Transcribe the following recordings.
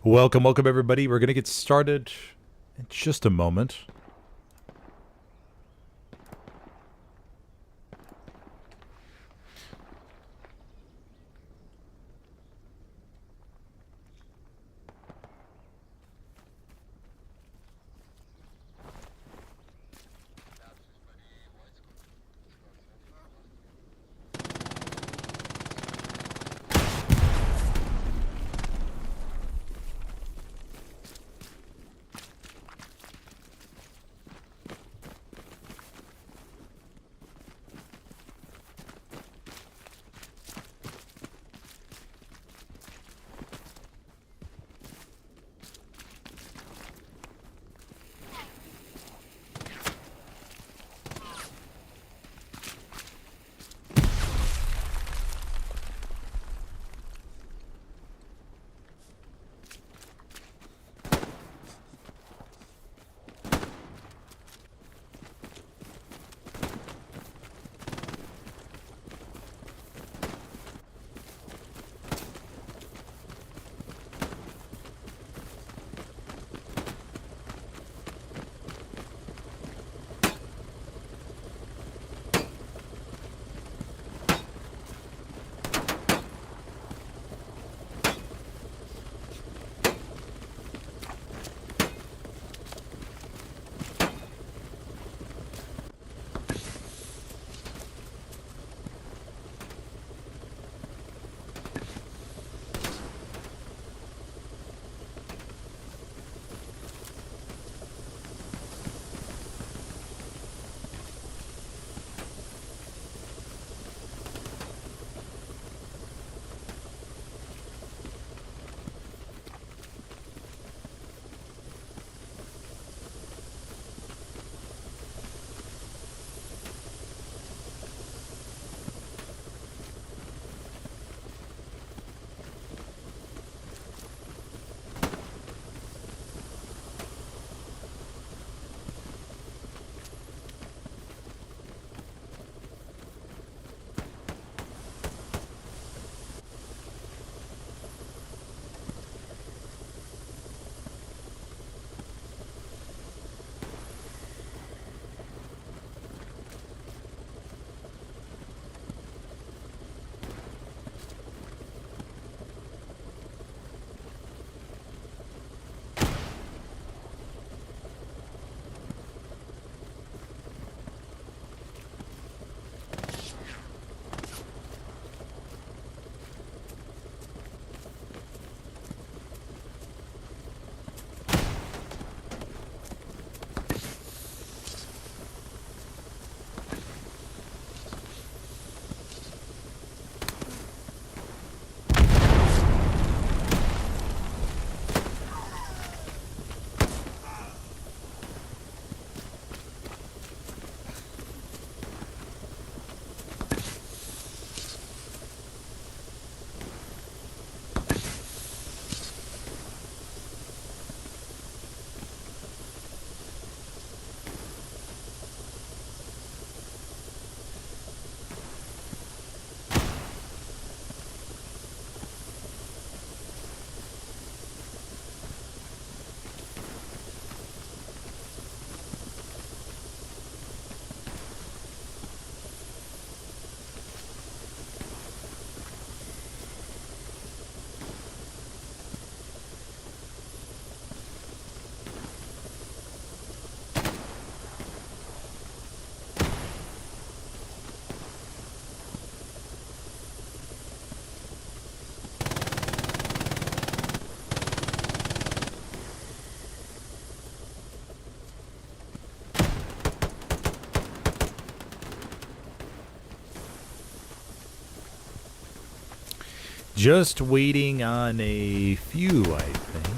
Welcome everybody. We're going to get started in just a moment. Just waiting on a few, I think.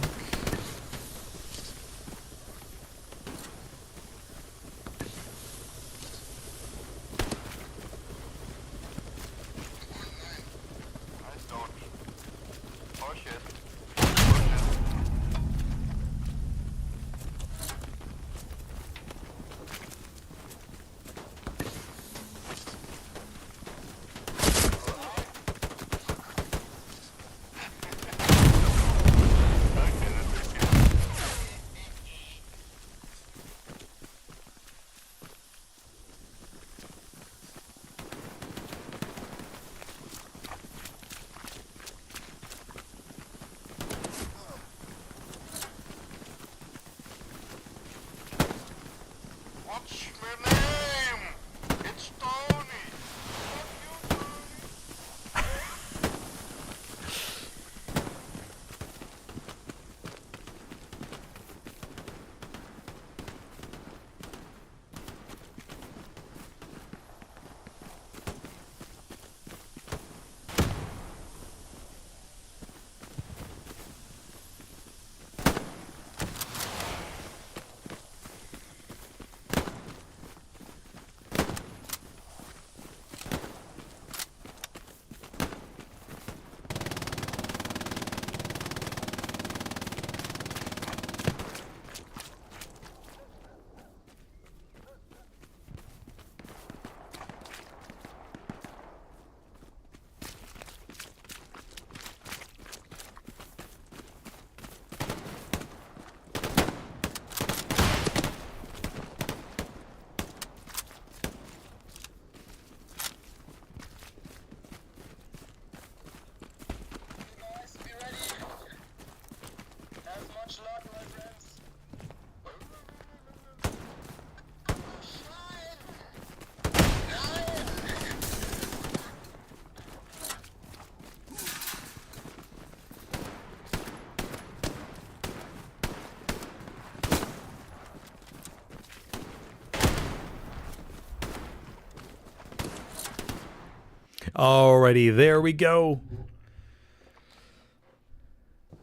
Alrighty, there we go.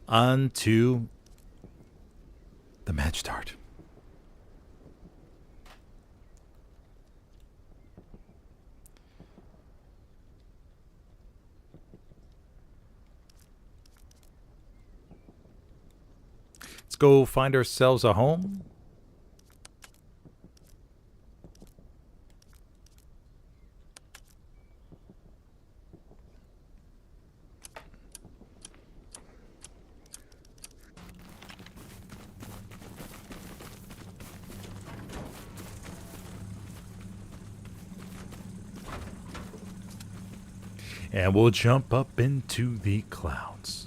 On to the match start. Let's go find ourselves a home. And we'll jump up into the clouds.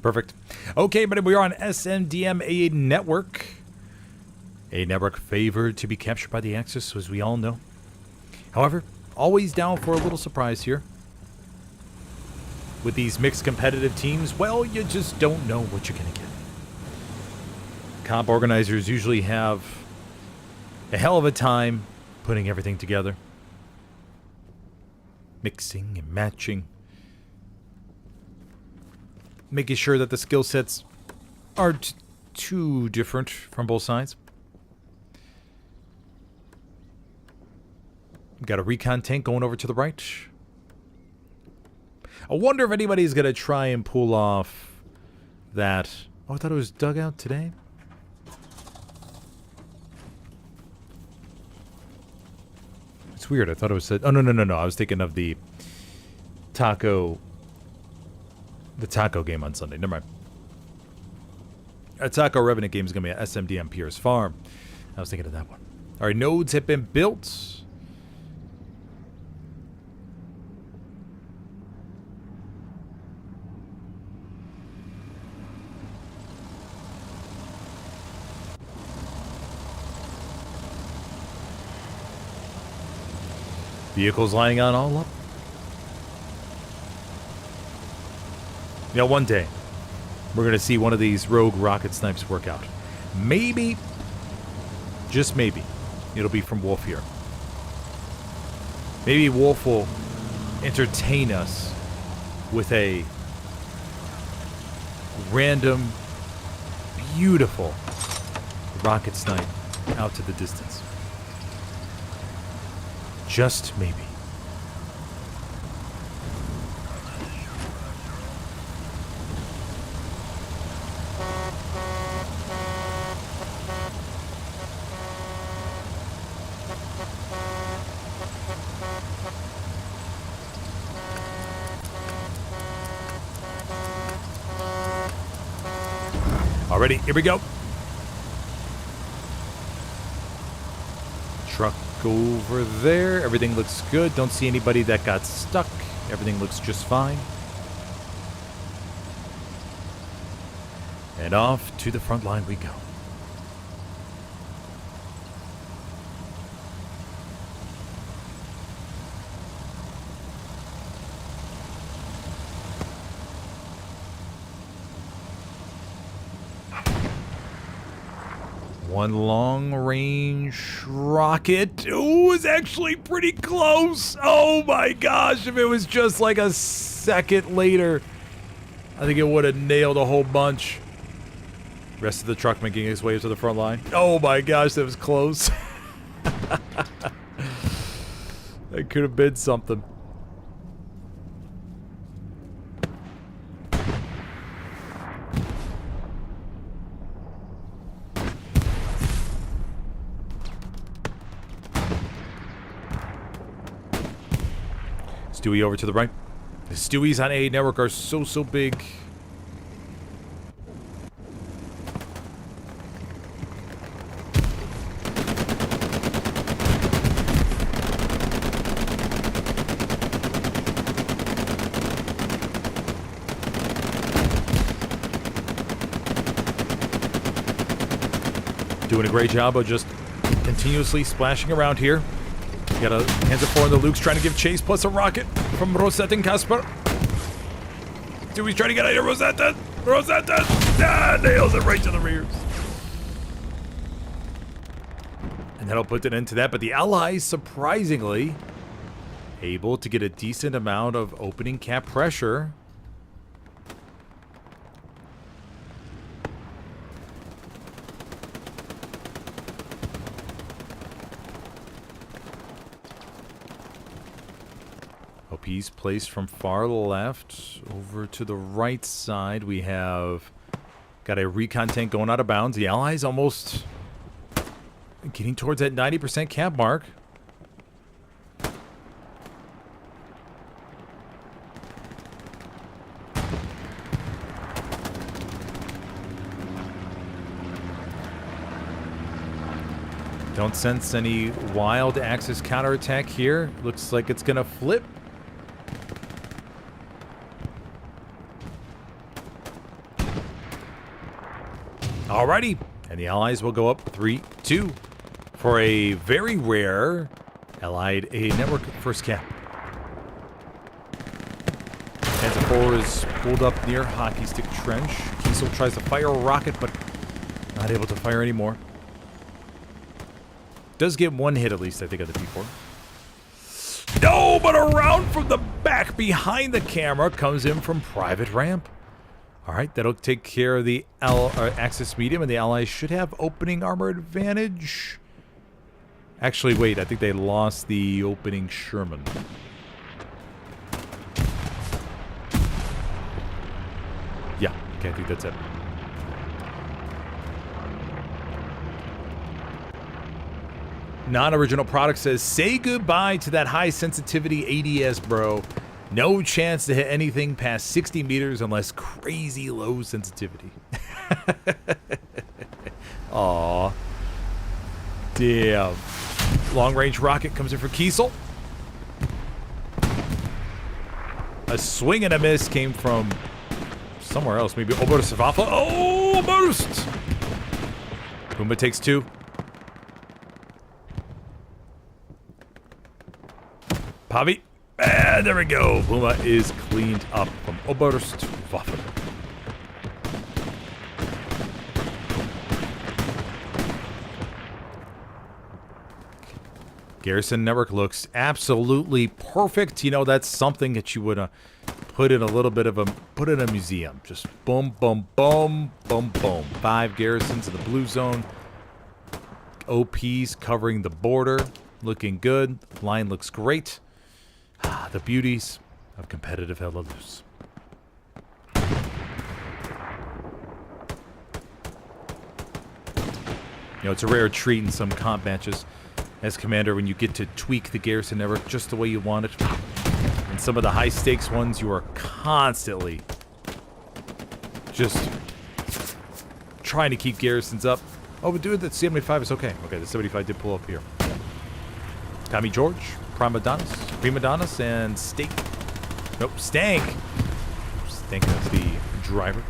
Perfect. Okay, but we are on SMDM, a network. A network favored to be captured by the Axis, as we all know. However, always down for a little surprise here. With these mixed competitive teams, well, you just don't know what you're going to get. Comp organizers usually have a hell of a time putting everything together. Mixing and matching. Making sure that the skill sets aren't too different from both sides. Got a recon tank going over to the right. I wonder if anybody's going to try and pull off that. Oh, I thought it was dug out today. It's weird. I thought it was... Oh, no. I was thinking of the taco game on Sunday. Never mind. A Taco Revenant game is going to be at SMDM Pierce Farm. I was thinking of that one. All right, nodes have been built. Vehicles lining on all up. You know, one day, we're going to see one of these rogue rocket snipes work out. Maybe, just maybe, it'll be from Wolf here. Maybe Wolf will entertain us with a random, beautiful rocket snipe out to the distance. Just maybe. Alrighty, here we go. Truck over there. Everything looks good. Don't see anybody that got stuck. Everything looks just fine. And off to the front line we go. One long-range rocket. Ooh, it's actually pretty close. Oh my gosh, if it was just like a second later, I think it would have nailed a whole bunch. Rest of the truck making its way to the front line. Oh my gosh, that was close. That could have been something. Stewie over to the right. The Stewies on A network are so big. Doing a great job of just continuously splashing around here. Got a hands up four in the Luke's trying to give chase, plus a rocket from Rosetta and Casper. Stewie's trying to get out of here. Rosetta! Rosetta! Ah, nails it right to the rears. And that'll put an end to that. But the Allies, surprisingly, Able to get a decent amount of opening cap pressure. OP's placed from far left over to the right side. We have got a recon tank going out of bounds. The Allies almost getting towards that 90% cap mark. Don't sense any wild Axis counterattack here. Looks like it's gonna flip. Alrighty, and the Allies will go up 3-2 for a very rare Allied A network first cap. Panzer IV is pulled up near Hockey Stick Trench. Kiesel tries to fire a rocket, but not able to fire anymore. Does get one hit at least, I think, of the P4. No, but around from the back behind the camera comes in from Private Ramp. All right, that'll take care of the Axis medium, and the Allies should have opening armor advantage. Actually, wait, I think they lost the opening Sherman. Yeah, okay, I think that's it. Non-original product says, say goodbye to that high sensitivity ADS, bro. No chance to hit anything past 60 meters unless crazy low sensitivity. Aw. Damn. Long-range rocket comes in for Kiesel. A swing and a miss came from somewhere else. Maybe Oberstwaffe. Oh, burst! Puma takes 2. Pavi. And there we go. Puma is cleaned up from Oberstwaffe. Garrison network looks absolutely perfect. You know, that's something that you would put in a little bit of a, put in a museum. Just boom, boom, boom, boom, boom. 5 garrisons in the blue zone. OPs covering the border. Looking good. Line looks great. Ah, the beauties of competitive Helios. You know, it's a rare treat in some comp matches as commander when you get to tweak the garrison network just the way you want it. In some of the high stakes ones, you are constantly just trying to keep garrisons up. Oh, but dude, the 75 is okay. Okay, the 75 did pull up here. Tommy George, Prima Donnas, and Steak. Nope, Stank. Stank is the driver.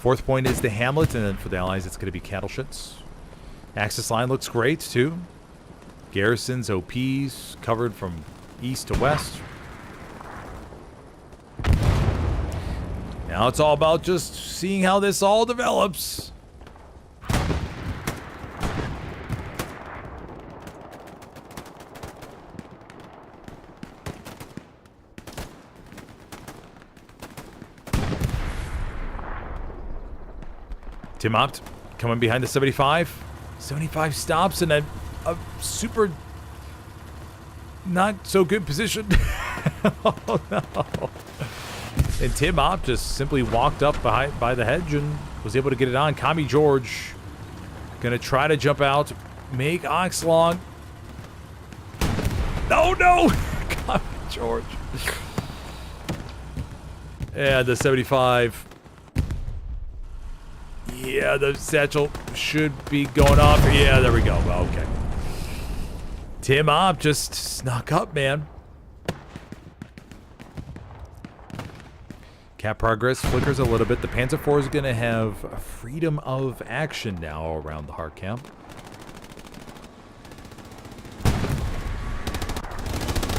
4th point is the Hamlet, and then for the Allies, it's going to be Cattleshits. Axis line looks great, too. Garrisons, OPs, covered from east to west. Now it's all about just seeing how this all develops. Tim Opt coming behind the 75. 75 stops in a super not so good position. Oh no. And Tim Opt just simply walked up by the hedge and was able to get it on. Tommy George gonna try to jump out, make Oxlong. Oh no! Tommy George. And the 75. Yeah, the satchel should be going off. Yeah, there we go. Okay. Tim Opt just snuck up, man. Cap progress flickers a little bit. The Panzer IV is going to have freedom of action now around the hard camp.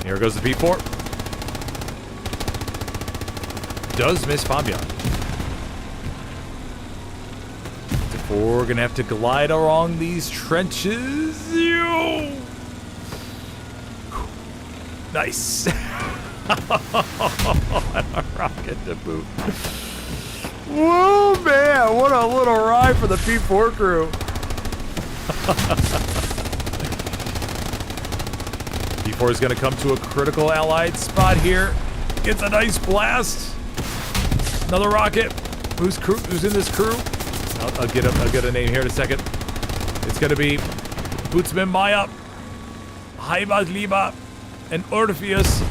Here goes the P4. Does miss Fabian. B4 gonna have to glide along these trenches. Yo! Nice. And a rocket to boot. Whoa, man! What a little ride for the P4 crew. P4 is gonna come to a critical allied spot here. Gets a nice blast. Another rocket. Who's in this crew? I'll get a name here in a second. It's gonna be Bootsman Maya, Heimat Liba, and Orpheus.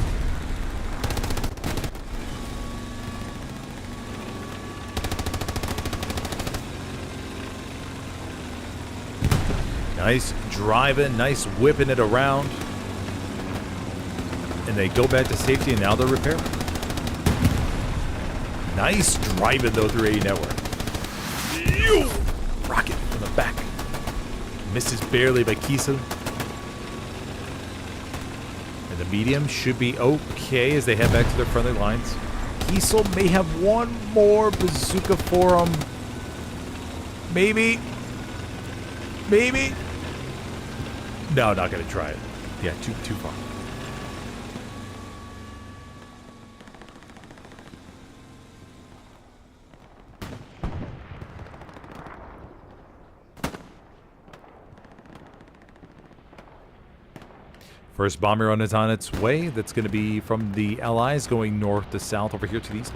Nice driving, nice whipping it around. And they go back to safety, and now they're repaired. Nice driving, though, through AE network. Rocket from the back. Misses barely by Kiesel. And the medium should be okay as they head back to their friendly lines. Kiesel may have one more bazooka for him. Maybe. Maybe. No, not going to try it. Yeah, too far. First bomber run is on its way. That's going to be from the Allies going north to south over here to the east.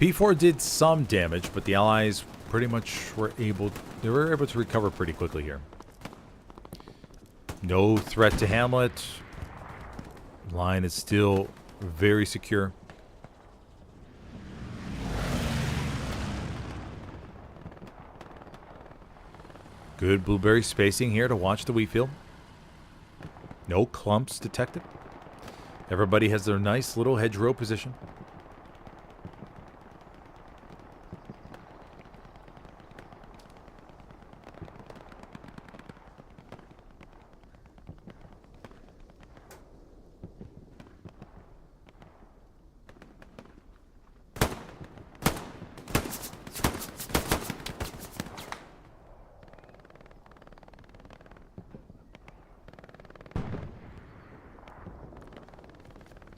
P4 did some damage, but the Allies pretty much were able to recover pretty quickly here. No threat to Hamlet. Line is still very secure. Good blueberry spacing here to watch the wheat field. No clumps detected. Everybody has their nice little hedgerow position.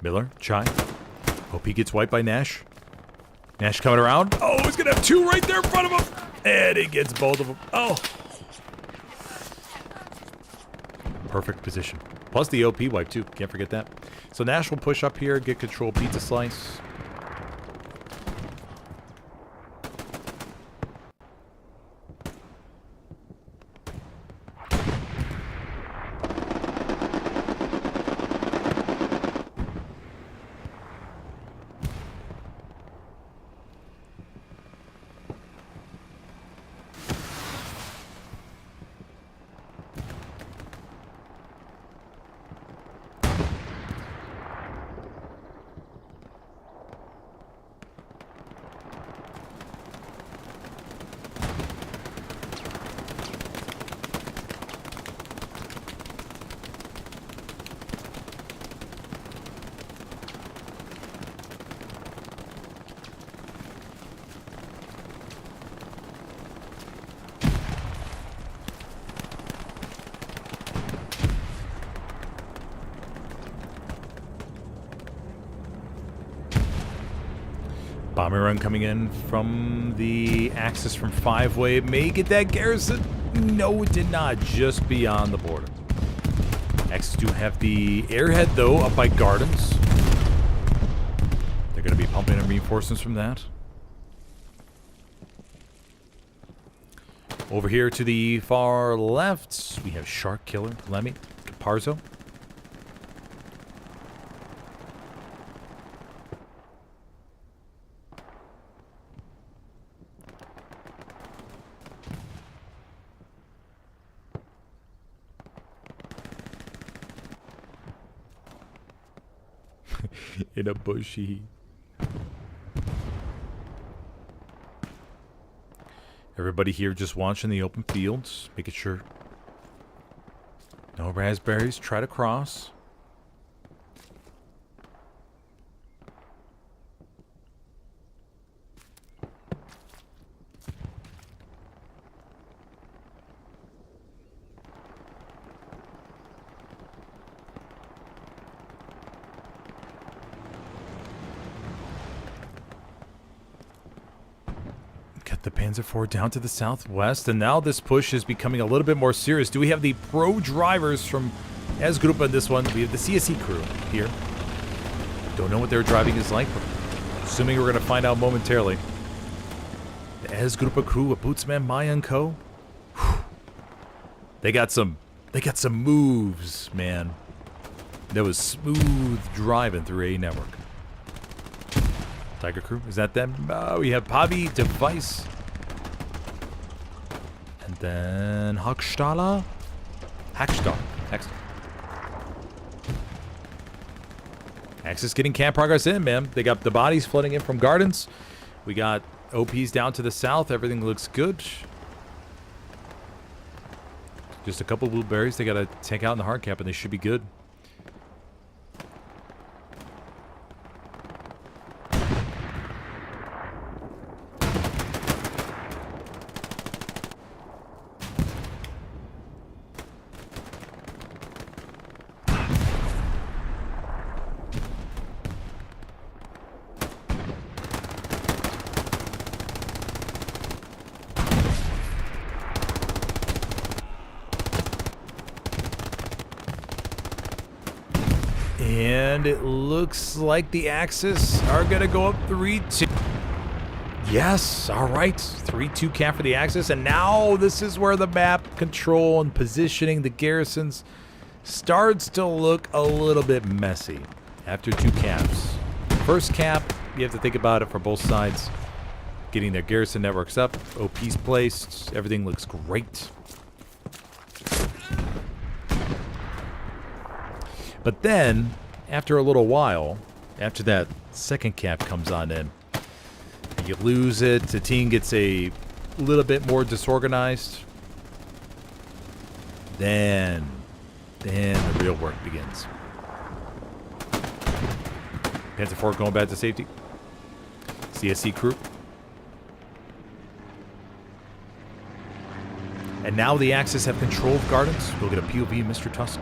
Miller, Chai. Hope he gets wiped by Nash. Nash coming around. Oh, he's going to have two right there in front of him. And he gets both of them. Oh. Perfect position. Plus the OP wipe, too. Can't forget that. So Nash will push up here, get control pizza slice. Bomber run coming in from the axis from 5-way. May get that Garrison. No, it did not. Just beyond the border. Axis do have the Airhead, though, up by Gardens. They're going to be pumping in reinforcements from that. Over here to the far left, we have Shark Killer, Lemmy, Caparzo. in a bushy. Everybody here just watching the open fields, making sure no raspberries try to cross. Got the Panzer IV down to the southwest, and now this push is becoming a little bit more serious. Do we have the pro drivers from S-Gruppe in this one? We have the CSE crew here. Don't know what their driving is like, but assuming we're going to find out momentarily. The S-Gruppe crew with Bootsman, Maya and Co. Whew. They got some moves, man. That was smooth driving through A network. Tiger crew, is that them? We have Pavi, Device. And then Hackstaller. Axis getting camp progress in, man. They got the bodies flooding in from gardens. We got OPs down to the south. Everything looks good. Just a couple blueberries they gotta take out in the hard cap and they should be good. And it looks like the Axis are going to go up 3-2. Yes, all right. 3-2 cap for the Axis. And now this is where the map control and positioning the garrisons starts to look a little bit messy after 2 caps. First cap, you have to think about it for both sides. Getting their garrison networks up, OPs placed, everything looks great. But then, after a little while, after that second cap comes on in, you lose it, the team gets a little bit more disorganized, then the real work begins. Panzer IV going back to safety. CSC crew. And now the Axis have control of gardens. We'll get a POV of Mr. Tusk.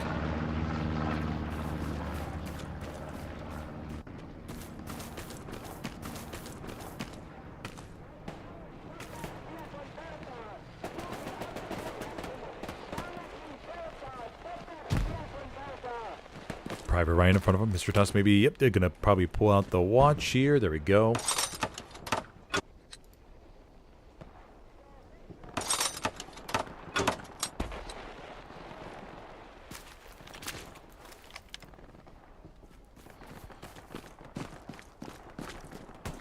Private right in front of him. Mr. Tusk maybe, yep, they're going to probably pull out the watch here. There we go.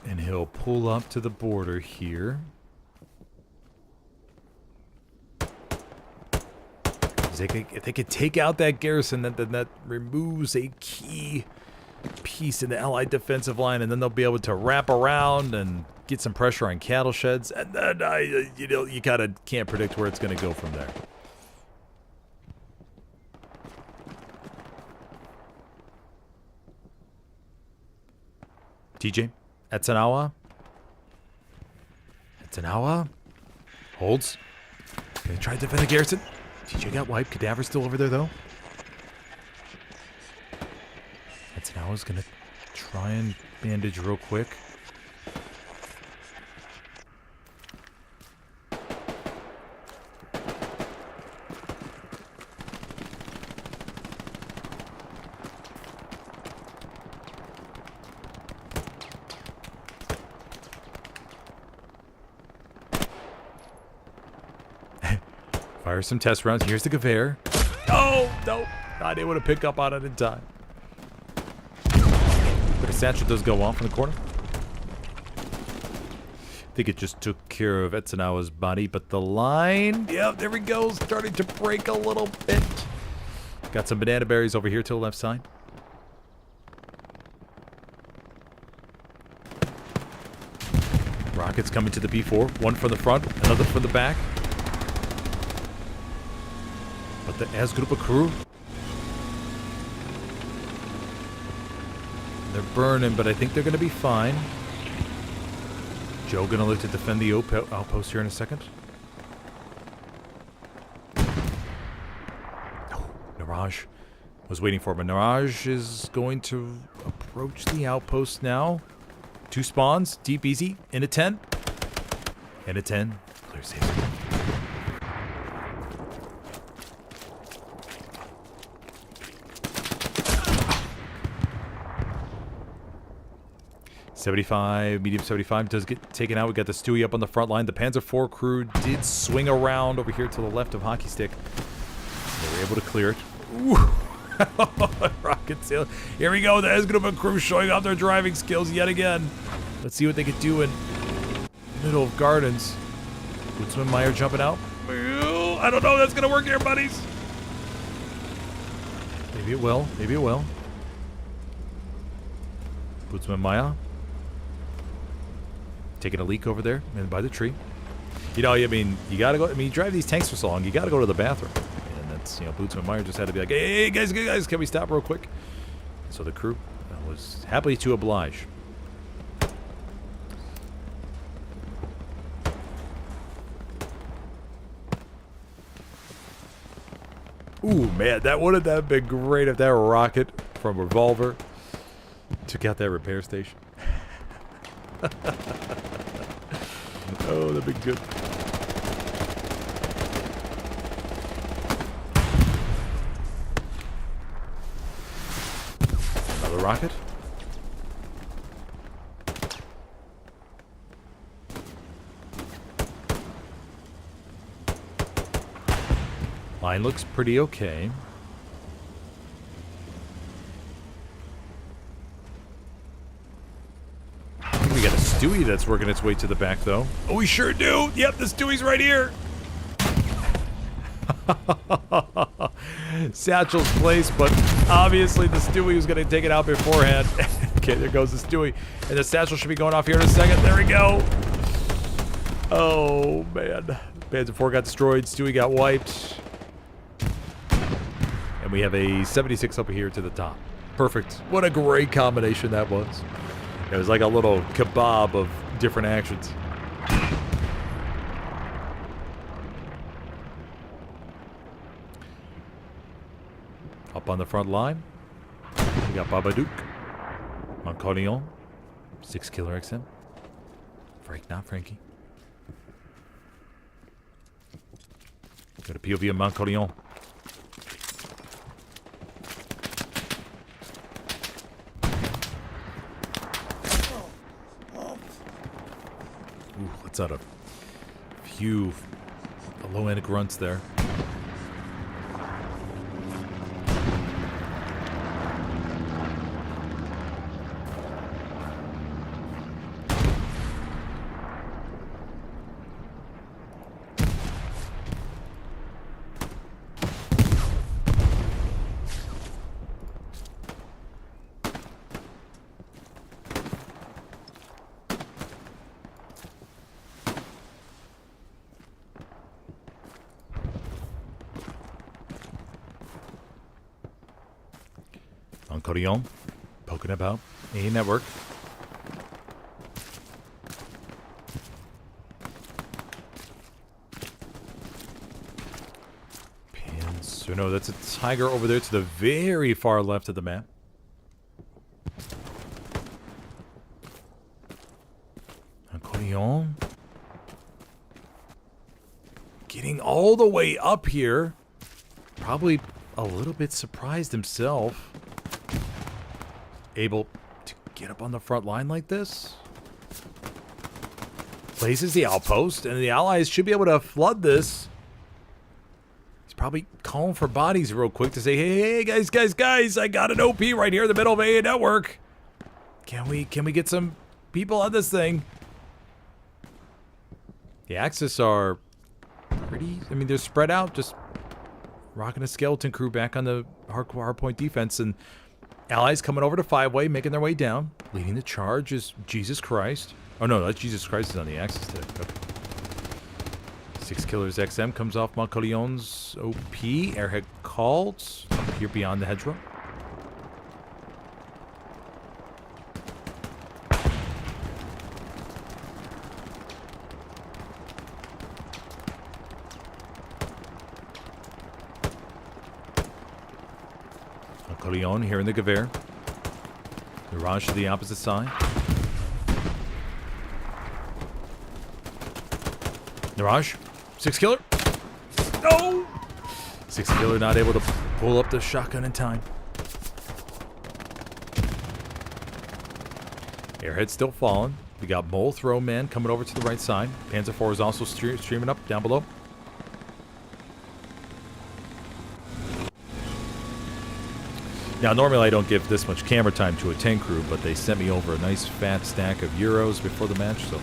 And he'll pull up to the border here. If they could take out that garrison, then that removes a key piece in the Allied defensive line, and then they'll be able to wrap around and get some pressure on cattle sheds, and then you kind of can't predict where it's going to go from there. TJ, Etzenawa holds. Gonna try to defend the garrison. TJ got wiped. Cadaver's still over there, though. Etzenawa's gonna try and bandage real quick. Fire some test rounds. Here's the Gewehr. Oh, no. Not able to pick up on it in time. But a satchel does go off in the corner. I think it just took care of Etzenawa's body, but the line, yeah, there we go, starting to break a little bit. Got some banana berries over here to the left side. rockets coming to the B4. One from the front, another from the back. But the Asgruppe crew, they're burning, but I think they're going to be fine. Joe going to look to defend the outpost here in a second. Oh, Mirage was waiting for him. And Mirage is going to approach the outpost now. 2 spawns, deep, easy, in a 10. In a 10, clear safe. 75, medium 75 does get taken out. We got the Stewie up on the front line. The Panzer IV crew did swing around over here to the left of Hockey Stick. They were able to clear it. Ooh. Rocket sail. Here we go. The Asgruppe crew showing off their driving skills yet again. Let's see what they could do in the middle of gardens. Woodsman Meyer jumping out. I don't know if that's going to work here, buddies. Maybe it will. Maybe it will. Woodsman Meyer. Taking a leak over there and by the tree. You know, I mean, you gotta go. I mean, you drive these tanks for so long, you gotta go to the bathroom. And that's, you know, Bootsman Meyer just had to be like, hey, guys, can we stop real quick? So the crew was happy to oblige. Ooh, man, that wouldn't have been great if that rocket from Revolver took out that repair station. Oh, that'd be good. Another rocket. Line looks pretty okay. We got a Stewie that's working its way to the back, though. Oh, we sure do. Yep, the Stewie's right here. Satchel's place, but obviously the Stewie was going to take it out beforehand. Okay, there goes the Stewie. And the Satchel should be going off here in a second. There we go. Oh, man. Panzer IV got destroyed. Stewie got wiped. And we have a 76 up here to the top. Perfect. What a great combination that was. It was like a little kebab of different actions. Up on the front line, we got Babadook, Montcolion, 6 Killer XM, Frank, not Frankie. Got a POV of Montcolion. Let's out a few low-end grunts there. Cotillon, poking about A network. So no, that's a Tiger over there to the very far left of the map. Cotillon getting all the way up here. Probably a little bit surprised himself. Able to get up on the front line like this. Places the outpost, and the Allies should be able to flood this. He's probably calling for bodies real quick to say, hey, guys, I got an OP right here in the middle of A network. Can we get some people on this thing? The Axis are pretty, I mean, they're spread out, just rocking a skeleton crew back on the hardpoint defense, and Allies coming over to 5-way, making their way down. Leading the charge is Jesus Christ. Oh no, that's Jesus Christ is on the Axis today. Okay. 6 Killers XM comes off Montcolion's OP. Airhead called. Up here beyond the hedgerow. Montcolion here in the Gavere. Mirage to the opposite side. Mirage. 6 Killer. No! 6 Killer not able to pull up the shotgun in time. Airhead still falling. We got Mole Throw Man coming over to the right side. Panzer IV is also streaming up down below. Now, normally I don't give this much camera time to a tank crew, but they sent me over a nice fat stack of euros before the match, so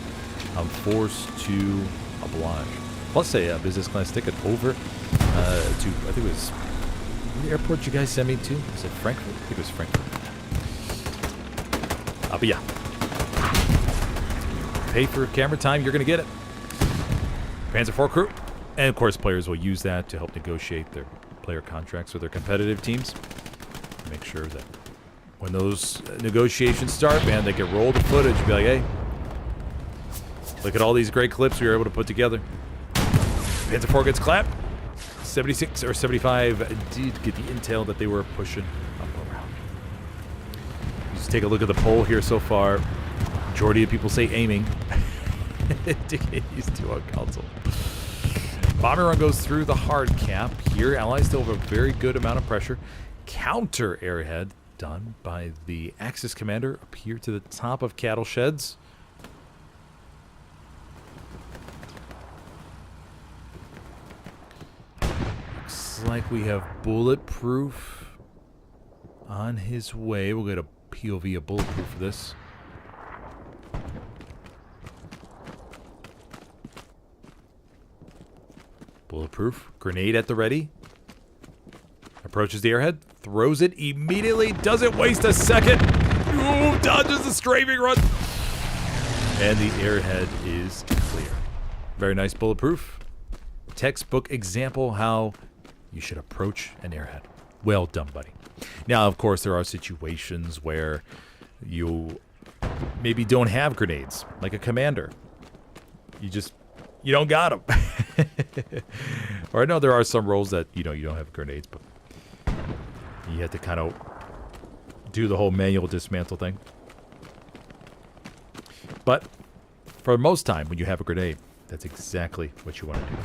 I'm forced to oblige. Plus a business class ticket over to, I think it was the airport you guys sent me to. Is it Frankfurt? I think it was Frankfurt. But yeah. Pay for camera time, you're going to get it. Panzer IV crew. And of course, players will use that to help negotiate their player contracts with their competitive teams. Make sure that when those negotiations start, man, they can roll the footage and be like, hey, look at all these great clips we were able to put together. Panzer IV gets clapped. 76 or 75 did get the intel that they were pushing up around. Just take a look at the poll here so far. Majority of people say aiming to get used to on console. Bombing run goes through the hard cap. Here, Allies still have a very good amount of pressure. Counter Airhead done by the Axis commander up here to the top of cattle sheds. Looks like we have Bulletproof on his way. We'll get a POV of Bulletproof for this. Bulletproof. Grenade at the ready. Approaches the Airhead. Throws it immediately. Doesn't waste a second. Ooh, dodges the strafing run. And the Airhead is clear. Very nice Bulletproof. Textbook example how you should approach an Airhead. Well done, buddy. Now, of course, there are situations where you maybe don't have grenades, like a commander. You don't got them. Or I know there are some roles that, you don't have grenades, but you have to kind of do the whole manual dismantle thing. But for most time, when you have a grenade, that's exactly what you want to do.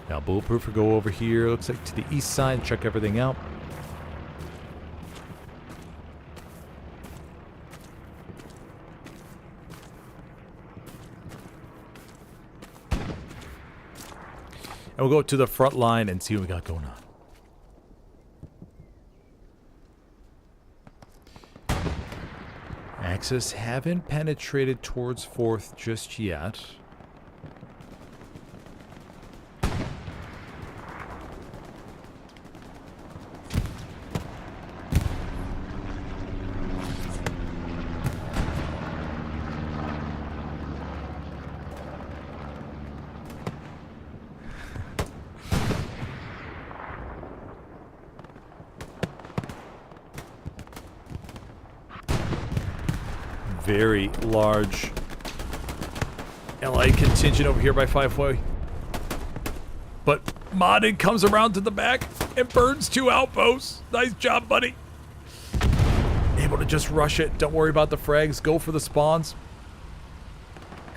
Now, Bulletproof will go over here, looks like to the east side, check everything out. And we'll go to the front line and see what we got going on. Axis haven't penetrated towards 4th just yet. Very large Allied contingent over here by 5-way. But Modded comes around to the back and burns 2 outposts. Nice job, buddy. Able to just rush it. Don't worry about the frags. Go for the spawns.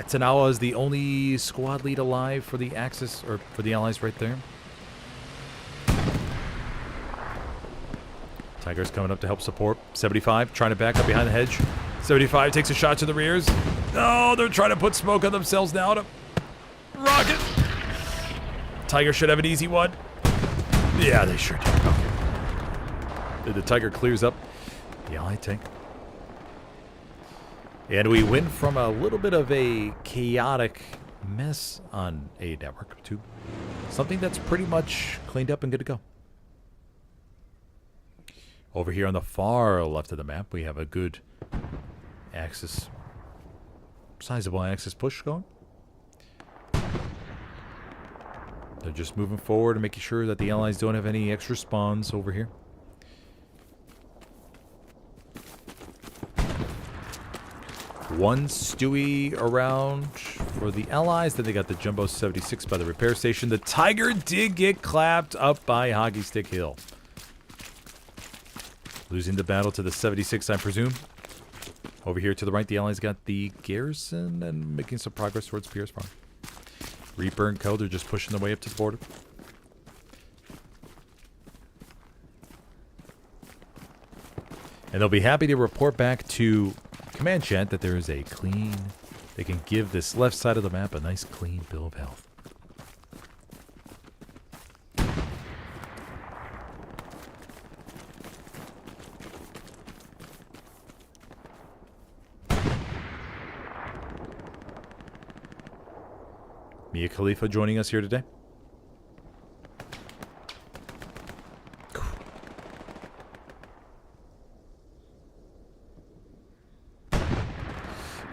Etanawa is the only squad lead alive for the Axis, or for the Allies right there. Tiger's coming up to help support. 75 trying to back up behind the hedge. 75 takes a shot to the rears. Oh, they're trying to put smoke on themselves now to rocket. Tiger should have an easy one. Yeah, they sure do. Okay. The Tiger clears up the Allied tank. And we went from a little bit of a chaotic mess on A network to something that's pretty much cleaned up and good to go. Over here on the far left of the map, we have a good Axis, sizable Axis push going. They're just moving forward and making sure that the Allies don't have any extra spawns over here. One Stewie around for the Allies. Then they got the Jumbo 76 by the repair station. The Tiger did get clapped up by Hockey Stick Hill. Losing the battle to the 76, I presume. Over here to the right, the Allies got the Garrison and making some progress towards Pierce Farm. Reaper and Co. They're just pushing their way up to the border. And they'll be happy to report back to Command Chat that there is a clean... They can give this left side of the map a nice clean bill of health. Mia Khalifa joining us here today.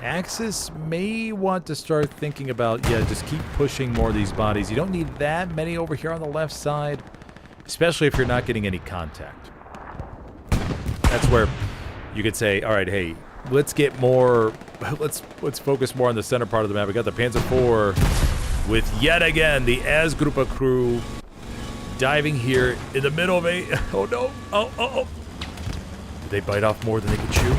Axis may want to start thinking about, just keep pushing more of these bodies. You don't need that many over here on the left side, especially if you're not getting any contact. That's where you could say, all right, hey, let's get more, let's focus more on the center part of the map. We got the Panzer IV with yet again the Asgruppe crew diving here in the middle of a... Oh, no. Oh. Did they bite off more than they could chew?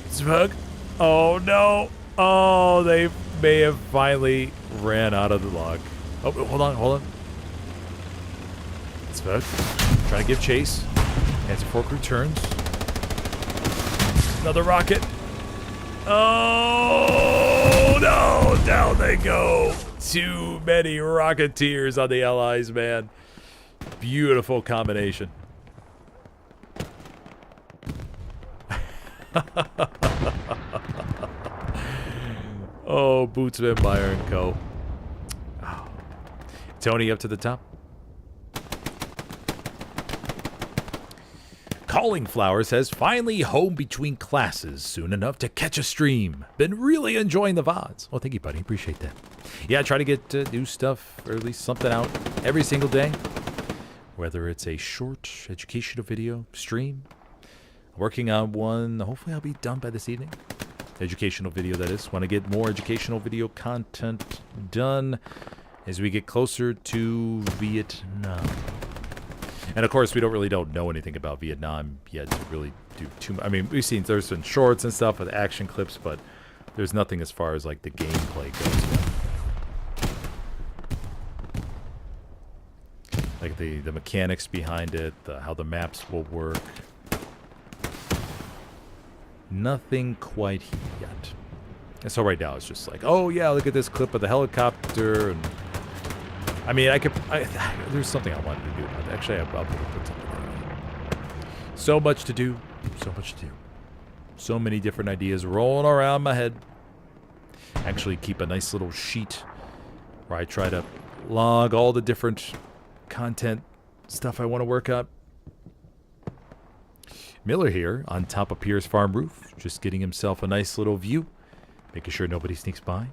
Smug. Oh, no. Oh, they may have finally ran out of the log. Oh, hold on. Smug. Trying to give chase. Panzer IV crew turns. Another rocket. Oh, no. Down they go. Too many Rocketeers on the Allies, man. Beautiful combination. Oh, Bootsman, Meyer and Co. Oh. Tony up to the top. Calling Flower says, finally home between classes soon enough to catch a stream. Been really enjoying the VODs. Well, thank you, buddy. Appreciate that. Yeah, I try to get new stuff, or at least something out every single day. Whether it's a short educational video stream. Working on one. Hopefully I'll be done by this evening. Educational video, that is. Want to get more educational video content done as we get closer to Vietnam. And of course, we don't know anything about Vietnam yet to really do too much. I mean, there's been shorts and stuff with action clips, but there's nothing as far as like the gameplay goes. Like the mechanics behind it, how the maps will work. Nothing quite yet. And so right now it's just like, oh yeah, look at this clip of the helicopter. And I mean, there's something I wanted to do about it. Actually, I'll put something on. So much to do. So many different ideas rolling around my head. Actually keep a nice little sheet where I try to log all the different content stuff I want to work up. Miller here on top of Pierce Farm roof, just getting himself a nice little view, making sure nobody sneaks by.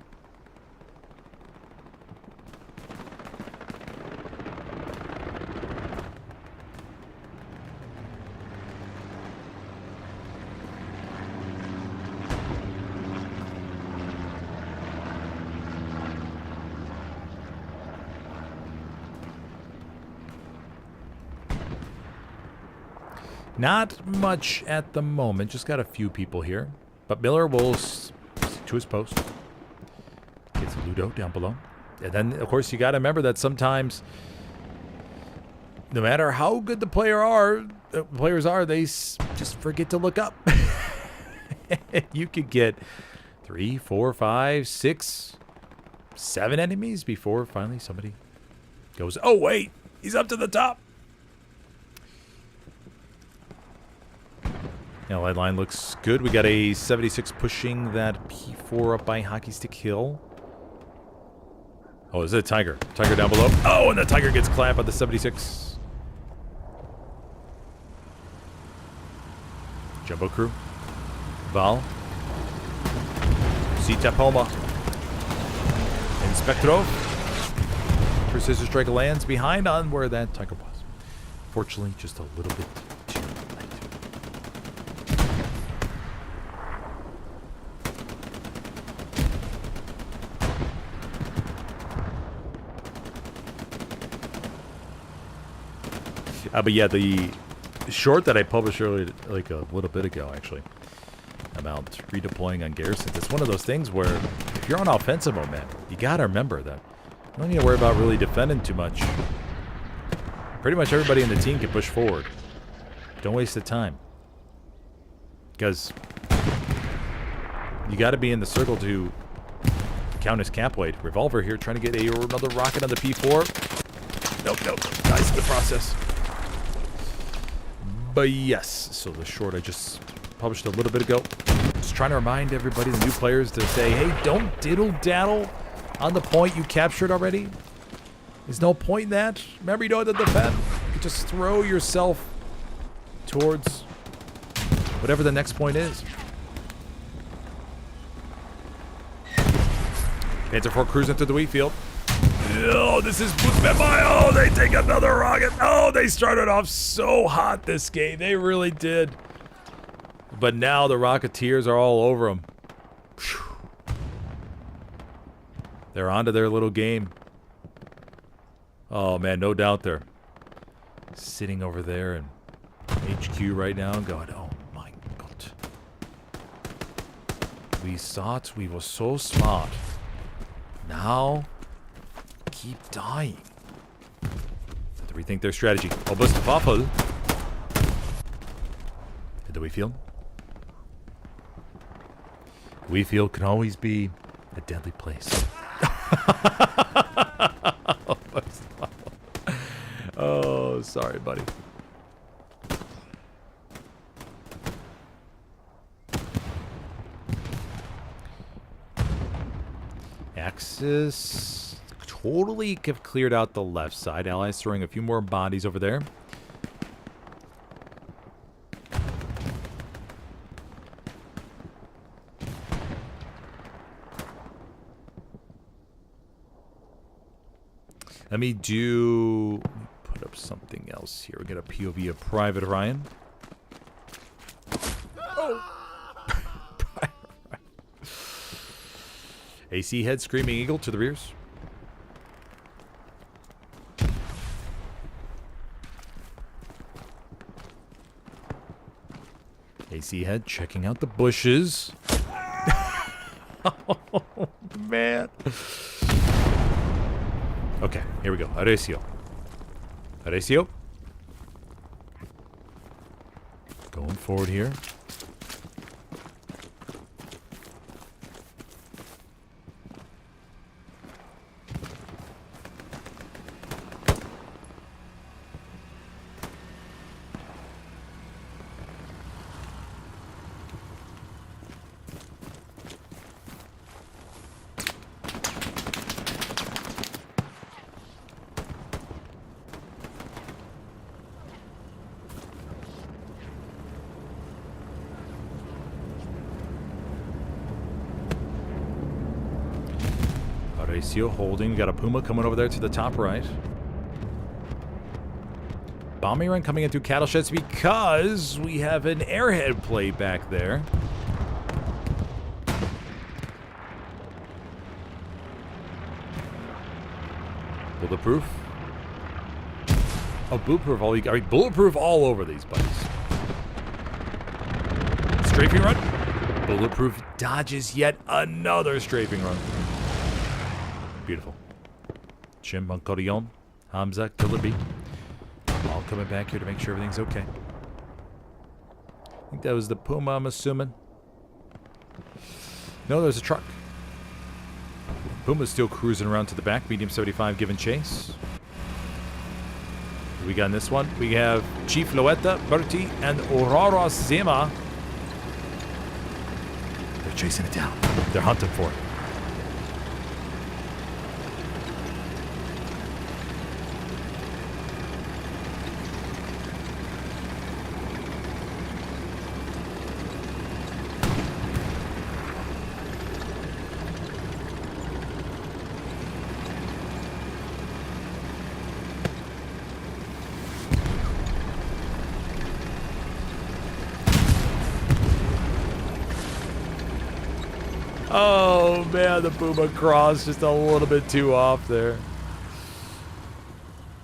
Not much at the moment. Just got a few people here. But Miller will stick to his post. Gets Ludo down below. And then, of course, you got to remember that sometimes, no matter how good the players are, they just forget to look up. You could get 3, 4, 5, 6, 7 enemies before finally somebody goes, oh, wait, he's up to the top. Allied line looks good. We got a 76 pushing that P4 up by Hockey Stick Hill. Oh, is it a Tiger? Tiger down below. Oh, and the Tiger gets clapped by the 76. Jumbo crew. Val. Sita Poma. Inspectro. Precision Strike lands behind on where that Tiger was. Fortunately, just a little bit too late. But yeah, the short that I published earlier, like a little bit ago, actually, about redeploying on Garrison. It's one of those things where if you're on offensive mode, man, you gotta remember that you don't need to worry about really defending too much. Pretty much everybody in the team can push forward. Don't waste the time. Because you gotta be in the circle to count as cap weight. Revolver here trying to get another rocket on the P4. Nope, dies in the process. But yes, so the short I just published a little bit ago. Just trying to remind everybody, the new players, to say, hey, don't diddle-daddle on the point you captured already. There's no point in that. Remember, you don't have to defend. You can just throw yourself towards whatever the next point is. Panzer IV cruising through the wheat field. Oh, this is oh, they take another rocket. Oh, they started off so hot this game. They really did. But now the Rocketeers are all over them. They're onto their little game. Oh, man, no doubt they're sitting over there in HQ right now and going, oh, my God. We thought we were so smart. Now, keep dying. Have to rethink their strategy. Obus Waffel. Do we feel? We feel can always be a deadly place. Oh, sorry, buddy. Axis totally have cleared out the left side. Allies throwing a few more bodies over there. Let me put up something else here. We got a POV of Private Ryan. Oh. AC head, Screaming Eagle to the rears. AC head checking out the bushes. Oh, man. Okay, here we go. Arecio. Arecio. Going forward here. Holding. Got a Puma coming over there to the top right. Bombing run coming in through cattle sheds because we have an Airhead play back there. Bulletproof. Oh, bulletproof all over these buddies. Strafing run. Bulletproof dodges yet another strafing run. Beautiful. Chim, Moncorion, Hamza, Killer B. All coming back here to make sure everything's okay. I think that was the Puma, I'm assuming. No, there's a truck. Puma's still cruising around to the back. Medium 75 giving chase. What we got in this one? We have Chief Loeta, Berti, and Aurora Zima. They're chasing it down. They're hunting for it. Oh, man, the Puma crossed just a little bit too off there.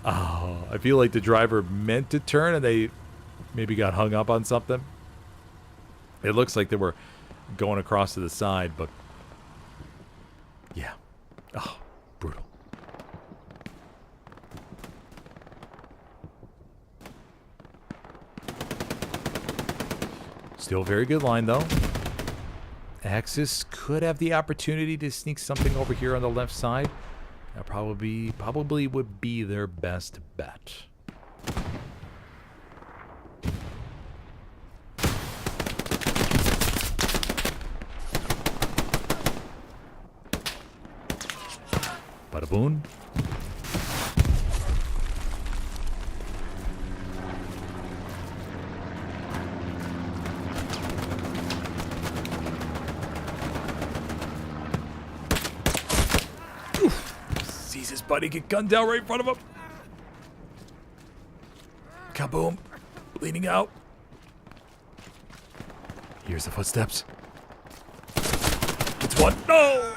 Oh, I feel like the driver meant to turn and they maybe got hung up on something. It looks like they were going across to the side, but yeah. Oh, brutal. Still a very good line, though. Axis could have the opportunity to sneak something over here on the left side. That probably would be their best bet. Bada boom. Sees his buddy get gunned down right in front of him. Kaboom. Bleeding out. Here's the footsteps. It's one. No!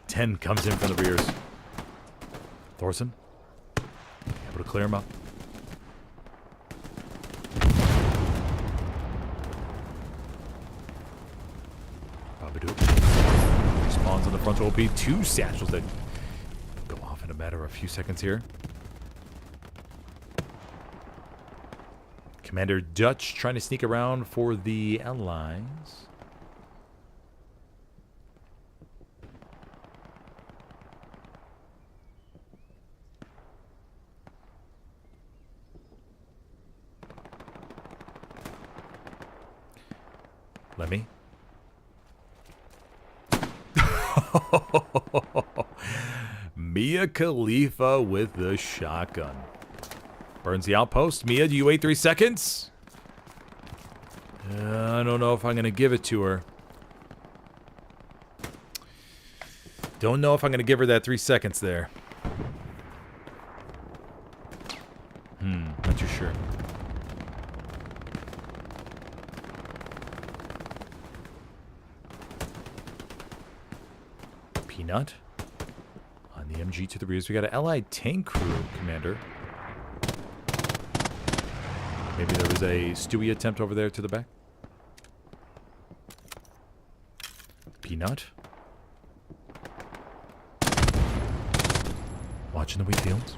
10 comes in from the rears. Thorson. Able to clear him up. Spawns on the frontal OP. 2 satchels that go off in a matter of a few seconds here. Commander Dutch trying to sneak around for the Allies. Lemmy. Mia Khalifa with the shotgun. Burns the outpost. Mia, do you wait 3 seconds? I don't know if I'm going to give it to her. Don't know if I'm going to give her that 3 seconds there. Not too sure. Peanut. On the MG to the rears. We got an allied tank crew, Commander. Maybe there was a Stewie attempt over there to the back. Peanut. Watching the wheat fields.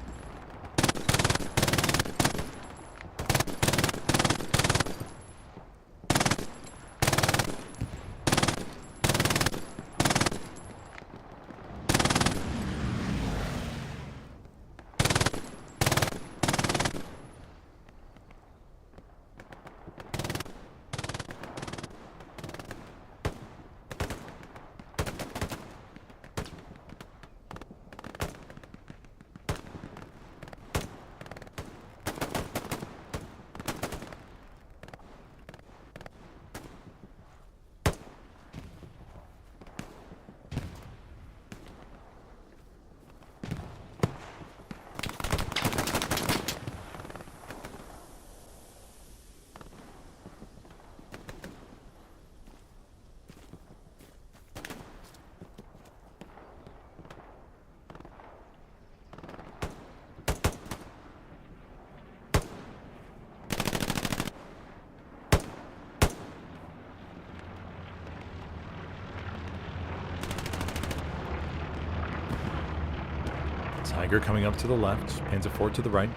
Tiger coming up to the left. Panzer IV to the right.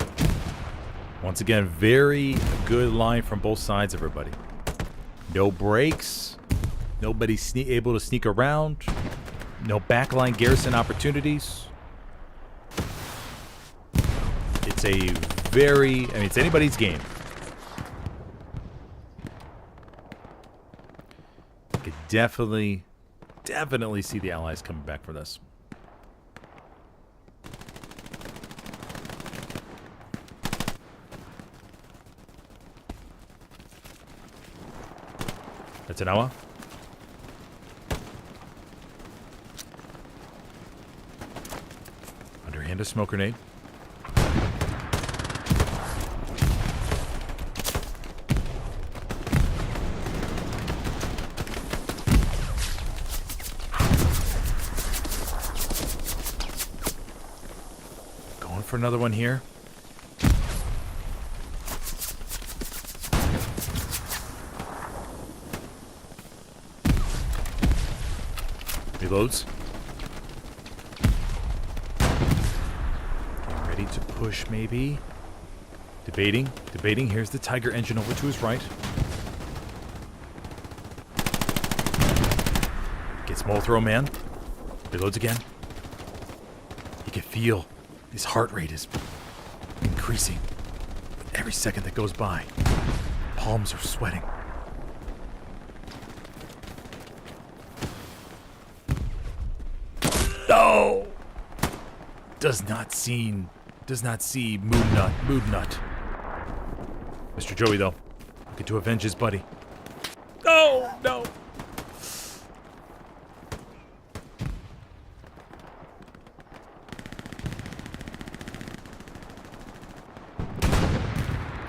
Once again, very good line from both sides, everybody. No breaks. Nobody able to sneak around. No backline Garrison opportunities. It's a very... I mean, it's anybody's game. You could definitely see the Allies coming back for this. That's an hour. Underhand a smoke grenade. for another one here. Reloads. Getting ready to push, maybe. Debating. Here's the Tiger engine over to his right. Gets Molthrow Man. Reloads again. You can feel his heart rate is increasing with every second that goes by. Palms are sweating. No! Does not see Mood Nut. Mr. Joey, though, looking to avenge his buddy. Oh, no!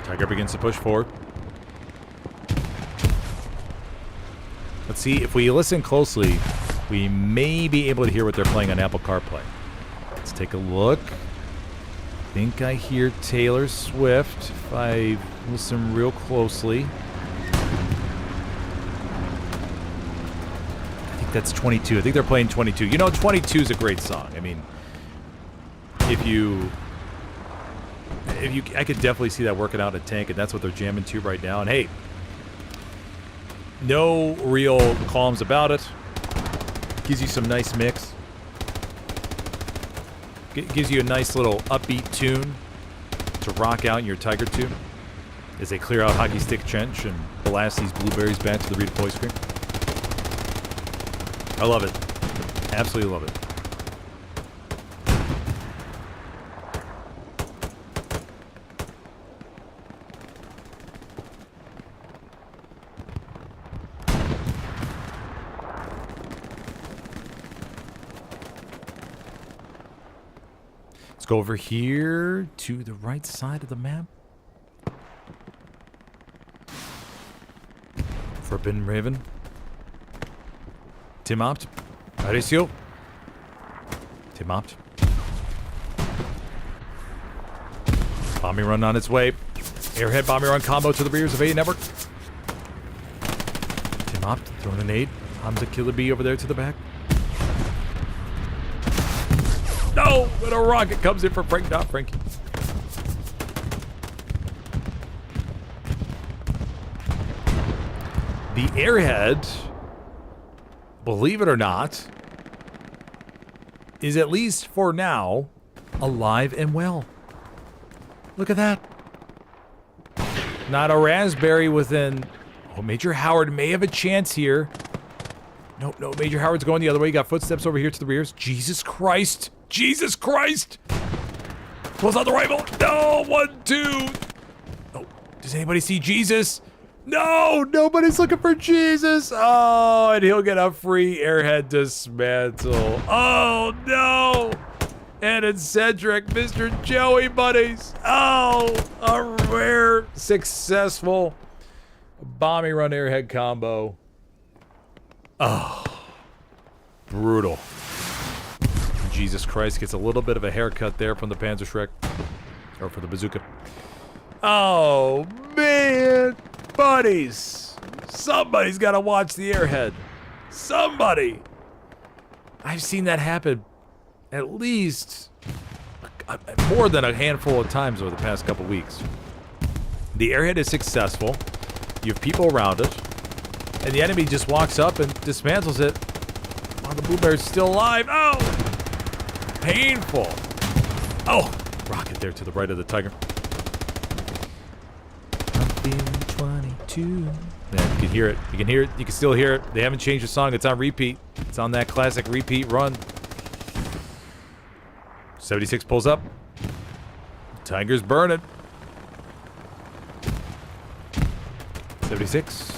Tiger begins to push forward. Let's see, if we listen closely, we may be able to hear what they're playing on Apple CarPlay. Let's take a look. I think I hear Taylor Swift if I listen real closely. I think that's 22. I think they're playing 22. You know, 22 is a great song. I mean, I could definitely see that working out in a tank, and that's what they're jamming to right now. And hey, no real qualms about it. Gives you some nice mix. Gives you a nice little upbeat tune to rock out in your Tiger tune as they clear out Hockey Stick Trench and blast these blueberries back to the redeploy screen. I love it. Absolutely love it. Let's go over here to the right side of the map. Forbidden Raven. Tim Opt. Mauricio. Tim Opt. Bombing run on its way. Airhead bombing run combo to the rears of A Network. Tim Opt throwing a nade. Hamza Killer Bee over there to the back. No! But a rocket comes in for Frank, not Frankie. The Airhead, believe it or not, is at least for now alive and well. Look at that. Not a raspberry within. Oh, Major Howard may have a chance here. Nope, no, Major Howard's going the other way. You got footsteps over here to the rears. Jesus Christ. Jesus Christ! Pulls out the rifle. No, 1, 2. Oh, does anybody see Jesus? No, nobody's looking for Jesus. Oh, and he'll get a free Airhead dismantle. Oh, no. And it's Cedric, Mr. Joey buddies. Oh, a rare, successful bombing run Airhead combo. Oh, brutal. Jesus Christ, gets a little bit of a haircut there from the Panzerschreck. Or from the bazooka. Oh, man. Buddies. Somebody's got to watch the Airhead. Somebody. I've seen that happen at least more than a handful of times over the past couple weeks. The Airhead is successful. You have people around it. And the enemy just walks up and dismantles it while the blueberry's still alive. Oh! Painful. Oh, rocket there to the right of the Tiger. I'm feeling 22. Yeah, you can hear it. You can hear it. You can still hear it. They haven't changed the song. It's on repeat. It's on that classic repeat run. 76 pulls up. Tiger's burning. 76.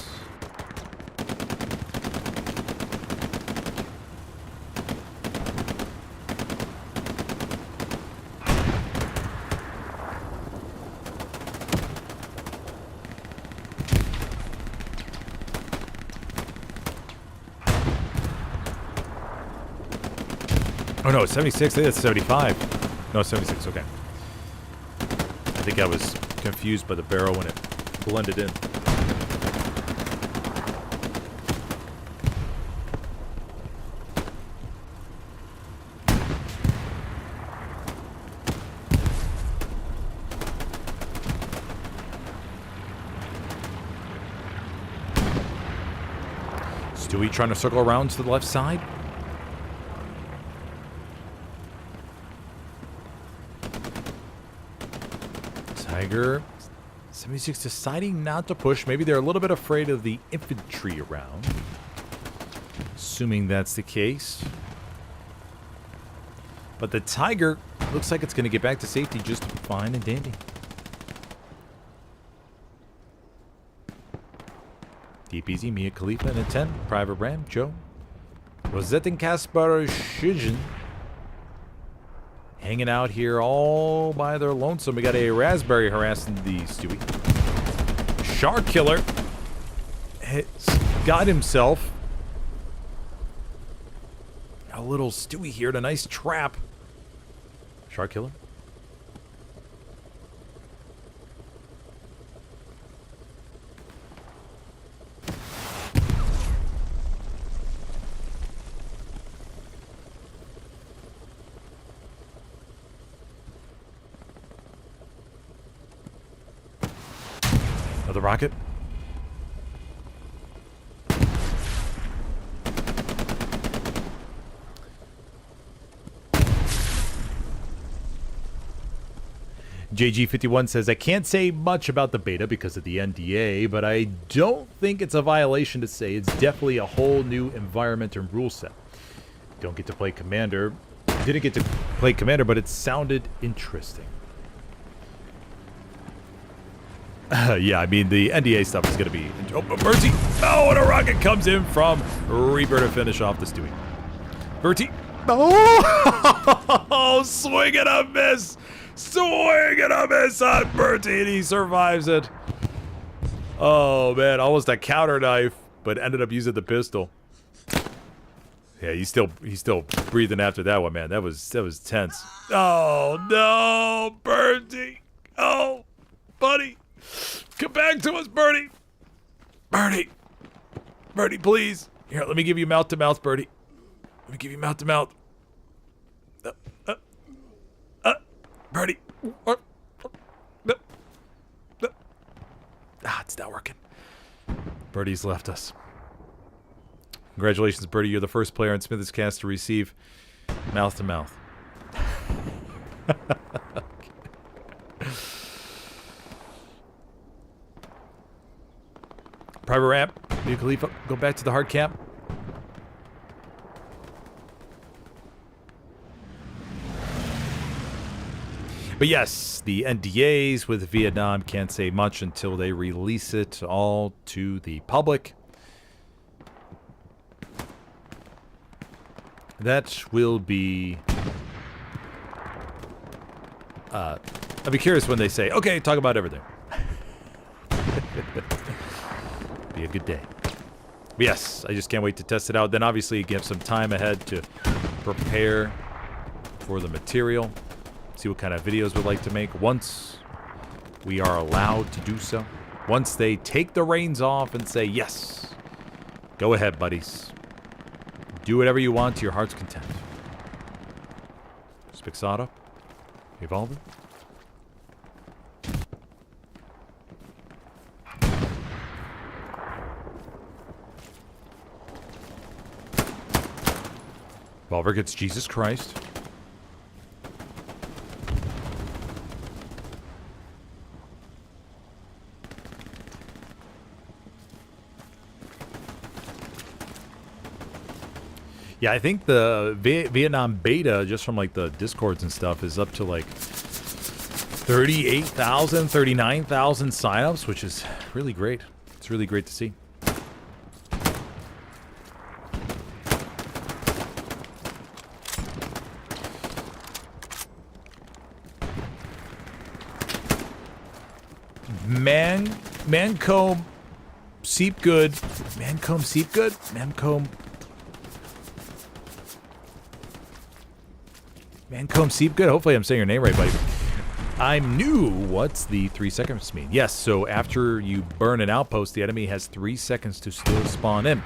Oh no, it's 76. I think that's 75. No, it's 76. Okay. think I was confused by the barrel when it blended in. Stewie trying to circle around to the left side. Tiger 76 deciding not to push. Maybe they're a little bit afraid of the infantry around. Assuming that's the case. But the Tiger looks like it's going to get back to safety just fine and dandy. Deep Easy, Mia Khalifa in a 10. Private Ram, Joe. Rosetten Kaspar Shijin. Hanging out here all by their lonesome. We got a Raspberry harassing the Stewie. Shark Killer has got himself a little Stewie here in a nice trap. Shark Killer. Another rocket. JG51 says, I can't say much about the beta because of the NDA, but I don't think it's a violation to say it's definitely a whole new environment and rule set. Don't get to play Commander. Didn't get to play Commander, but it sounded interesting. Yeah, I mean, the NDA stuff is going to be... Oh, Bertie! Oh, and a rocket comes in from Reaper to finish off the Stewie. Bertie! Oh! Swing and a miss! Swing and a miss on Bertie, and he survives it. Oh, man, almost a counter knife, but ended up using the pistol. Yeah, he's still breathing after that one, man. That was tense. Oh, no! Bertie! Oh, buddy! Come back to us, Bertie! Bertie! Bertie, please! Here, let me give you mouth-to-mouth, Bertie. Let me give you mouth-to-mouth. Bertie! It's not working. Bertie's left us. Congratulations, Bertie. You're the first player in Smith's Cast to receive mouth-to-mouth. Private Ramp, New Khalifa, go back to the hard camp. But yes, the NDAs with Vietnam can't say much until they release it all to the public. That will be... I'll be curious when they say, okay, talk about everything. Be a good day. But yes, I just can't wait to test it out. Then obviously you have some time ahead to prepare for the material. See what kind of videos we'd like to make once we are allowed to do so. Once they take the reins off and say, yes, go ahead, buddies. Do whatever you want to your heart's content. Spixata, Evolver. Evolver gets Jesus Christ. Yeah, I think the Vietnam beta, just from like the Discords and stuff, is up to like 38,000, 39,000 signups, which is really great. It's really great to see. Mancomb Seepgood. Mancomb Seepgood? Mancomb Seepgood? Hopefully I'm saying your name right, buddy. I'm new. What's the 3 seconds mean? Yes, so after you burn an outpost, the enemy has 3 seconds to still spawn in.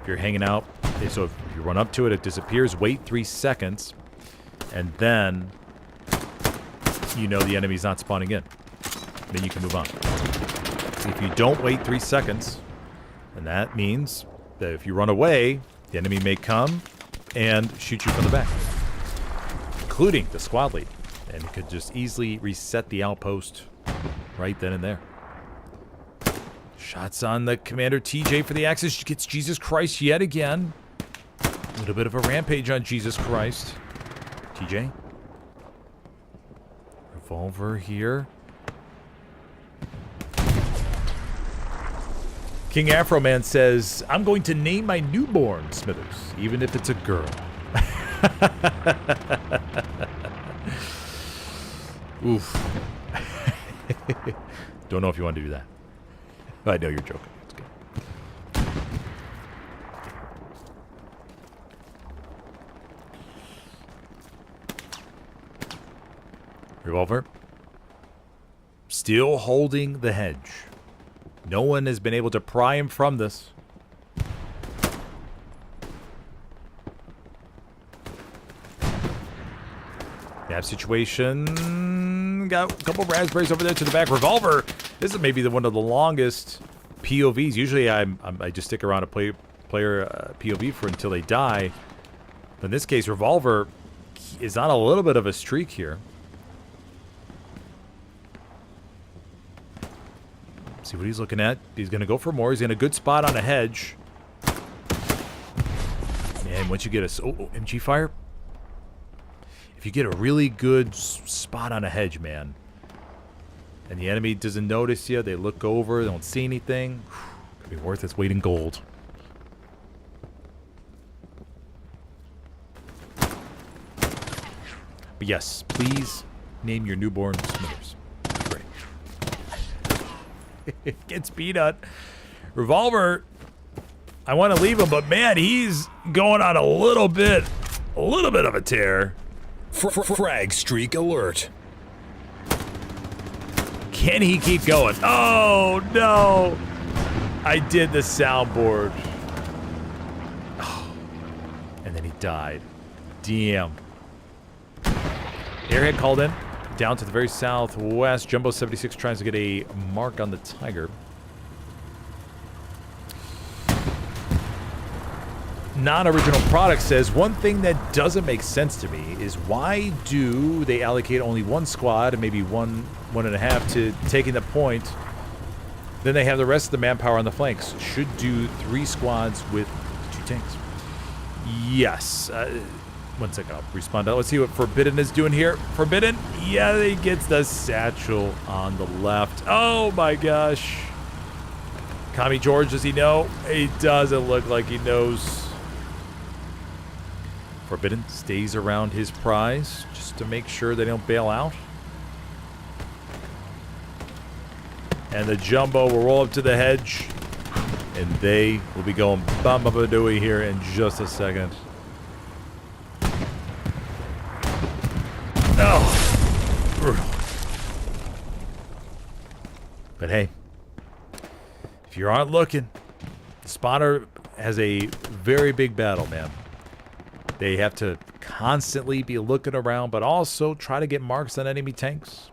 If you're hanging out, so if you run up to it, it disappears. Wait 3 seconds, and then you know the enemy's not spawning in. Then you can move on. If you don't wait 3 seconds, then that means that if you run away, the enemy may come and shoot you from the back, including the squad lead. And it could just easily reset the outpost right then and there. Shots on the Commander TJ for the Axis. Gets Jesus Christ yet again. A little bit of a rampage on Jesus Christ. TJ. Revolver here. King Afro Man says, I'm going to name my newborn Smithers, even if it's a girl. Oof. Don't know if you want to do that. I know you're joking. It's good. Revolver. Still holding the hedge. No one has been able to pry him from this. Map situation. Got a couple of raspberries over there to the back. Revolver. This is maybe one of the longest POVs. Usually I just stick around a player POV for until they die. But in this case, Revolver is on a little bit of a streak here. See what he's looking at. He's going to go for more. He's in a good spot on a hedge. Man, once you get a... MG fire. If you get a really good spot on a hedge, man, and the enemy doesn't notice you, they look over, they don't see anything, could be worth its weight in gold. But yes, please name your newborn Smithers. Great. Gets peanut. Revolver, I want to leave him, but man, he's going on a little bit of a tear. Frag streak alert. Can he keep going? Oh, no. I did the soundboard. Oh. And then he died. Damn. Airhead called in. Down to the very southwest. Jumbo 76 tries to get a mark on the Tiger. Non-original product says, one thing that doesn't make sense to me is why do they allocate only one squad and maybe one and a half to taking the point, then they have the rest of the manpower on the flanks. Should do 3 squads with 2 tanks. Yes. 1 second, I'll respond. Let's see what Forbidden is doing here. Forbidden, yeah, he gets the satchel on the left. Oh my gosh. Kami George, does he know? He doesn't look like he knows. Forbidden stays around his prize just to make sure they don't bail out. And the Jumbo will roll up to the hedge. And they will be going bum-bum-a-dooey here in just a second. Oh, brutal. But hey, if you aren't looking, the spotter has a very big battle, man. They have to constantly be looking around, but also try to get marks on enemy tanks.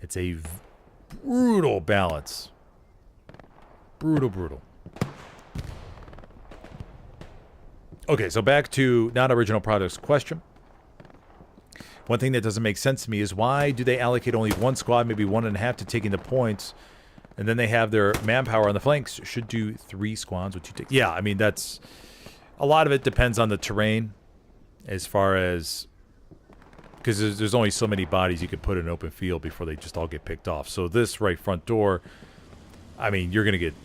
It's a brutal balance. Brutal. Okay, so back to non-original products question. One thing that doesn't make sense to me is why do they allocate only 1 squad, maybe 1.5 to taking the points, and then they have their manpower on the flanks. Should do 3 squads with 2 tanks. Yeah, I mean, that's... A lot of it depends on the terrain as far as... Because there's only so many bodies you could put in an open field before they just all get picked off. So this right front door, I mean, you're gonna get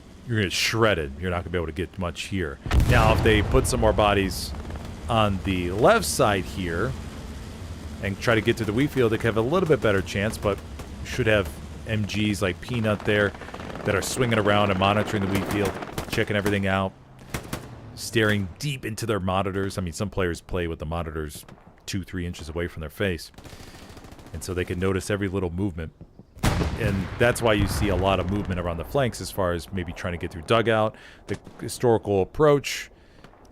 shredded. You're not gonna be able to get much here. Now, if they put some more bodies on the left side here and try to get to the wheat field, they could have a little bit better chance, but should have MGs like Peanut there that are swinging around and monitoring the wheat field, checking everything out, staring deep into their monitors. I mean, some players play with the monitors 2-3 inches away from their face. And so they can notice every little movement. And that's why you see a lot of movement around the flanks as far as maybe trying to get through dugout. The historical approach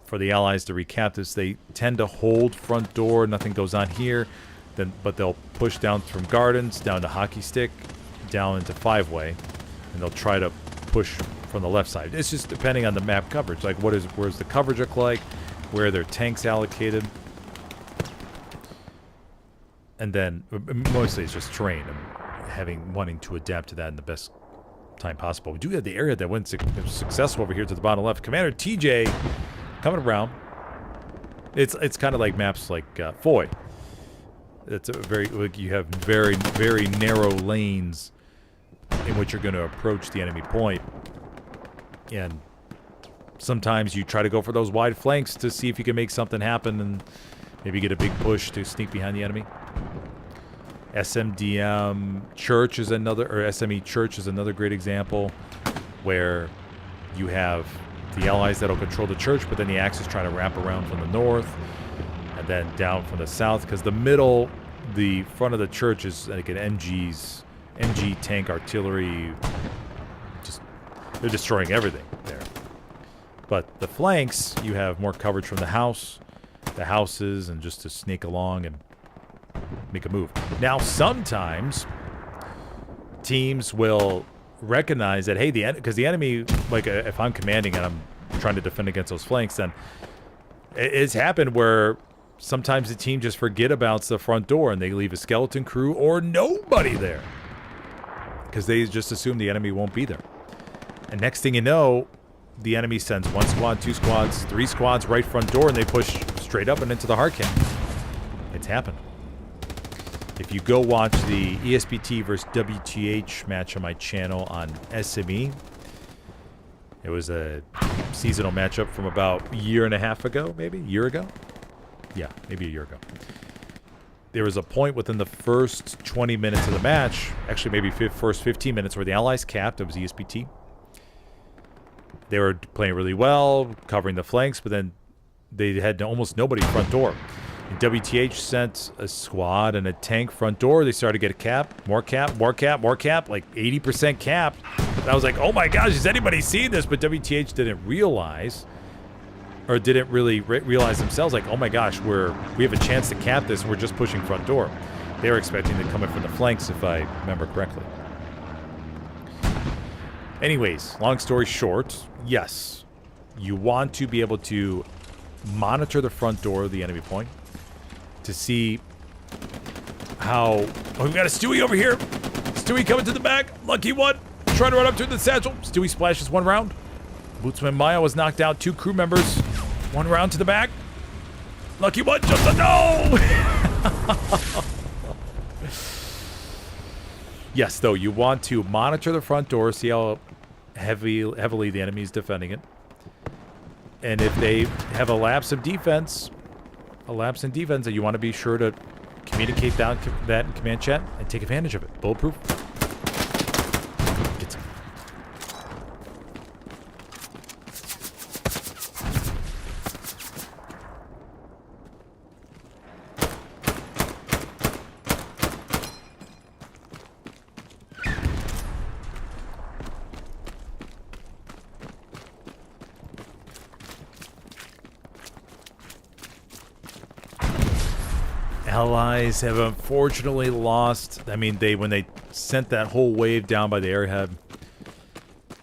for the Allies to recap this, they tend to hold front door, nothing goes on here, but they'll push down from gardens, down to hockey stick, down into five-way, and they'll try to push from the left side. It's just depending on the map coverage, like where's the coverage look like, where are their tanks allocated, and then mostly it's just terrain and wanting to adapt to that in the best time possible. We do have the area that went successful over here to the bottom left. Commander TJ coming around. It's kind of like maps like Foy. It's a you have very, very narrow lanes in which you're going to approach the enemy point. And sometimes you try to go for those wide flanks to see if you can make something happen and maybe get a big push to sneak behind the enemy. SMDM Church is another, or SME Church is another great example where you have the Allies that'll control the church, but then the Axis trying to wrap around from the north and then down from the south, because the front of the church is like an MG tank artillery. They're destroying everything there. But the flanks, you have more coverage from the houses, and just to sneak along and make a move. Now, sometimes teams will recognize that, hey, because the enemy, like if I'm commanding and I'm trying to defend against those flanks, then it's happened where sometimes the team just forget about the front door and they leave a skeleton crew or nobody there because they just assume the enemy won't be there. And next thing you know, the enemy sends 1 squad, 2 squads, 3 squads right front door, and they push straight up and into the hard cap. It's happened. If you go watch the ESPT versus WTH match on my channel on SME, it was a seasonal matchup from about a year and a half ago, maybe? A year ago? Yeah, maybe a year ago. There was a point within the first 20 minutes of the match, actually maybe first 15 minutes, where the Allies capped. It was ESPT. They were playing really well, covering the flanks, but then they had almost nobody front door. And WTH sent a squad and a tank front door. They started to get a cap, more cap, more cap, more cap, like 80% cap. And I was like, oh my gosh, has anybody seen this? But WTH didn't realize, or didn't really realize themselves, like, oh my gosh, we have a chance to cap this. We're just pushing front door. They were expecting to come in from the flanks, if I remember correctly. Anyways, long story short, yes, you want to be able to monitor the front door of the enemy point to see how... Oh, we've got a Stewie over here. Stewie coming to the back. Lucky one. Trying to run up to the satchel. Stewie splashes 1 round. Bootsman Maya was knocked out. 2 crew members. 1 round to the back. Lucky one jumps on. No! Yes, though, you want to monitor the front door, see how heavily the enemy is defending it. And if they have a lapse in defense, that you want to be sure to communicate that in command chat and take advantage of it. Bulletproof. Get some. Allies have unfortunately lost. I mean, when they sent that whole wave down by the Airhead,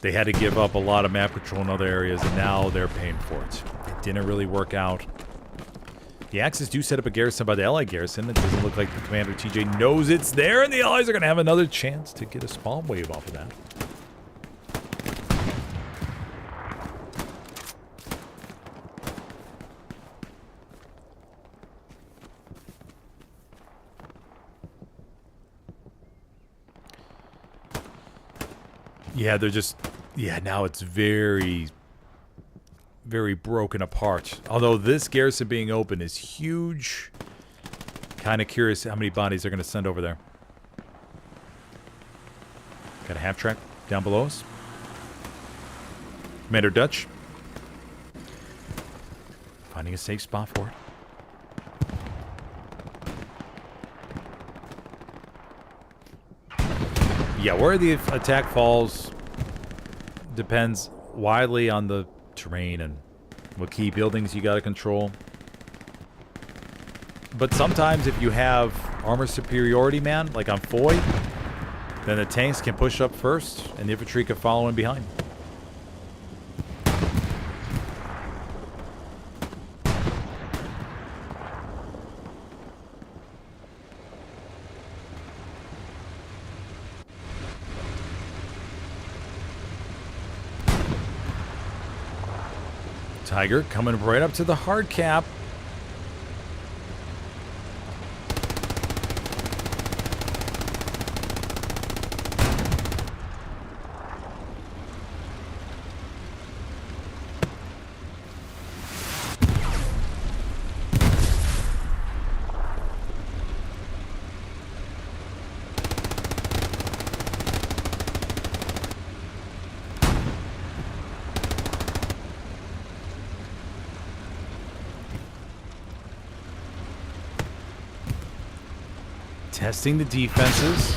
they had to give up a lot of map control in other areas, and now they're paying for it. It didn't really work out. The Axis do set up a garrison by the Allied garrison. It doesn't look like the Commander TJ knows it's there, and the Allies are going to have another chance to get a spawn wave off of that. Yeah, they're just... Yeah, now it's very, very broken apart. Although this garrison being open is huge. Kind of curious how many bodies they're going to send over there. Got a half track down below us. Commander Dutch. Finding a safe spot for it. Yeah, where the attack falls depends widely on the terrain and what key buildings you got to control. But sometimes if you have armor superiority, man, like on Foy, then the tanks can push up first and the infantry can follow in behind. Tiger coming right up to the hard cap. Testing the defenses.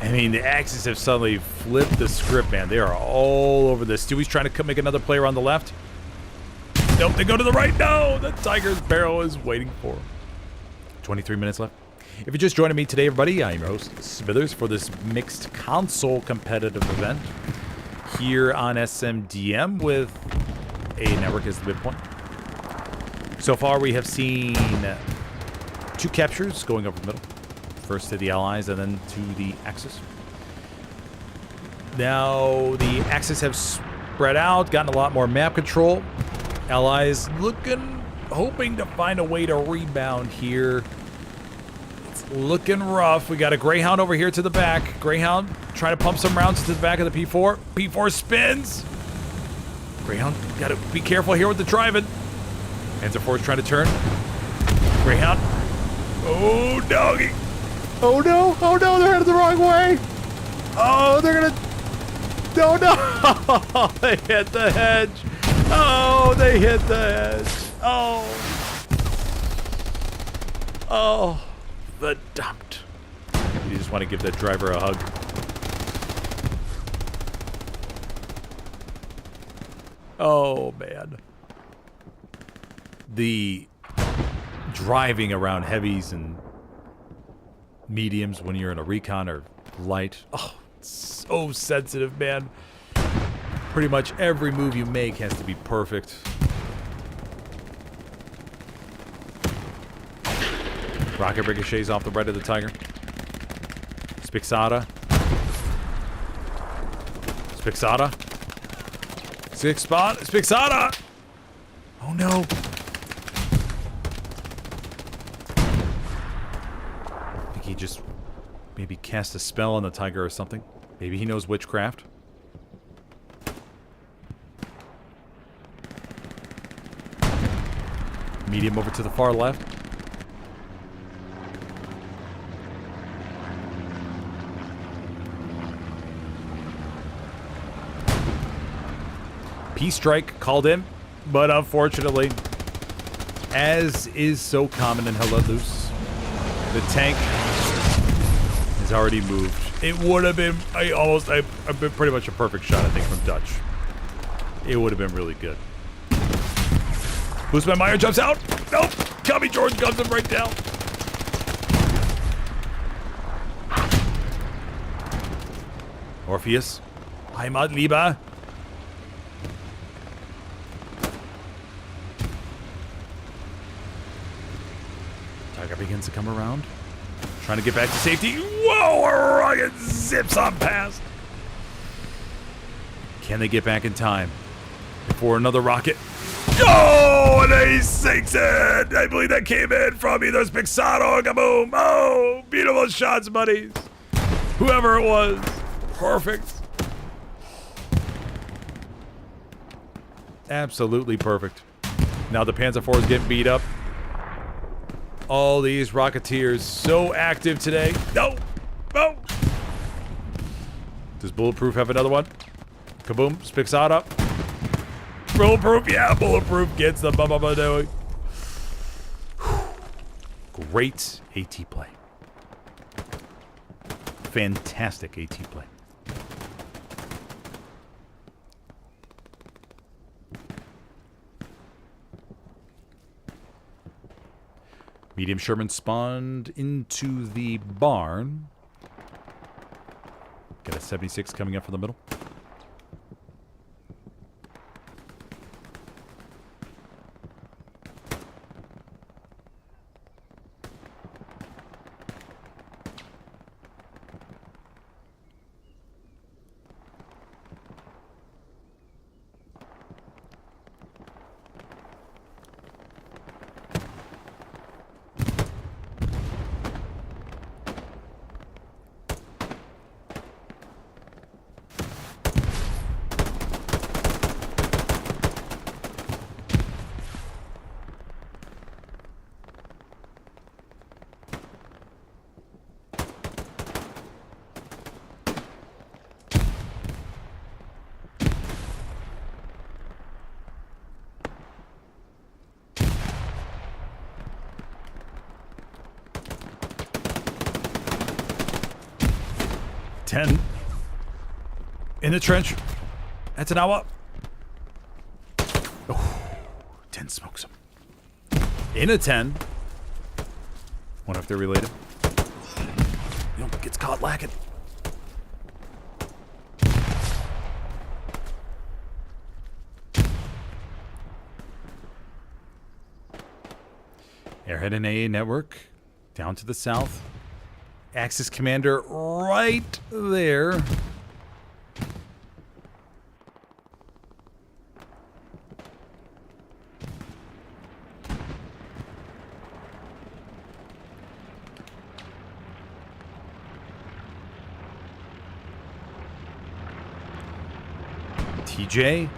I mean, the Axis have suddenly flipped the script, man. They are all over this. Stewie's trying to make another player on the left. Nope, they go to the right. No, the Tiger's barrel is waiting for him. 23 minutes left. If you're just joining me today, everybody, I'm your host, Smithers, for this mixed console competitive event here on SMDM with a network as the midpoint. So far, we have seen 2 captures going over the middle. First to the Allies and then to the Axis. Now the Axis have spread out, gotten a lot more map control. Allies hoping to find a way to rebound here. It's looking rough. We got a Greyhound over here to the back. Greyhound trying to pump some rounds to the back of the P4. P4 spins. Greyhound, gotta be careful here with the driving. Panzer IV is trying to turn. Greyhound. Oh, doggy. Oh, no. Oh, no. They're headed the wrong way. Oh, they're going to... No, no. They hit the hedge. Oh, they hit the hedge. Oh. Oh. The dumped. You just want to give that driver a hug. Oh, man. The driving around heavies and mediums when you're in a recon or light. Oh, it's so sensitive, man. Pretty much every move you make has to be perfect. Rocket ricochets off the right of the Tiger. Spixata. Spixata. Spixata! Oh no! I think he just maybe cast a spell on the Tiger or something. Maybe he knows witchcraft. Medium over to the far left. P-strike called in, but unfortunately, as is so common in Hell Let Loose, the tank has already moved. It would have been I've been pretty much a perfect shot, I think, from Dutch. It would have been really good. Boostman Meyer jumps out. Nope. Cubby George guns him right down. Orpheus. Heimat lieber. Tiger begins to come around. Trying to get back to safety. Whoa, a rocket zips on past. Can they get back in time before another rocket? Oh, and he sinks it. I believe that came in from either Spixata or Kaboom. Oh, beautiful shots, buddies. Whoever it was. Perfect. Absolutely perfect. Now the Panzer IV is getting beat up. All these Rocketeers so active today. No. No. Does Bulletproof have another one? Kaboom. Spixata. Bulletproof, yeah, Bulletproof gets the ba-ba-ba doing. Great AT play. fantastic AT play. Medium Sherman spawned into the barn. Got a 76 coming up from the middle. In the trench. That's an hour. Oh, 10 smokes him. In a 10. Wonder if they're related. You know, gets caught lacking. Airhead and AA network. Down to the south. Axis commander right there. TJ.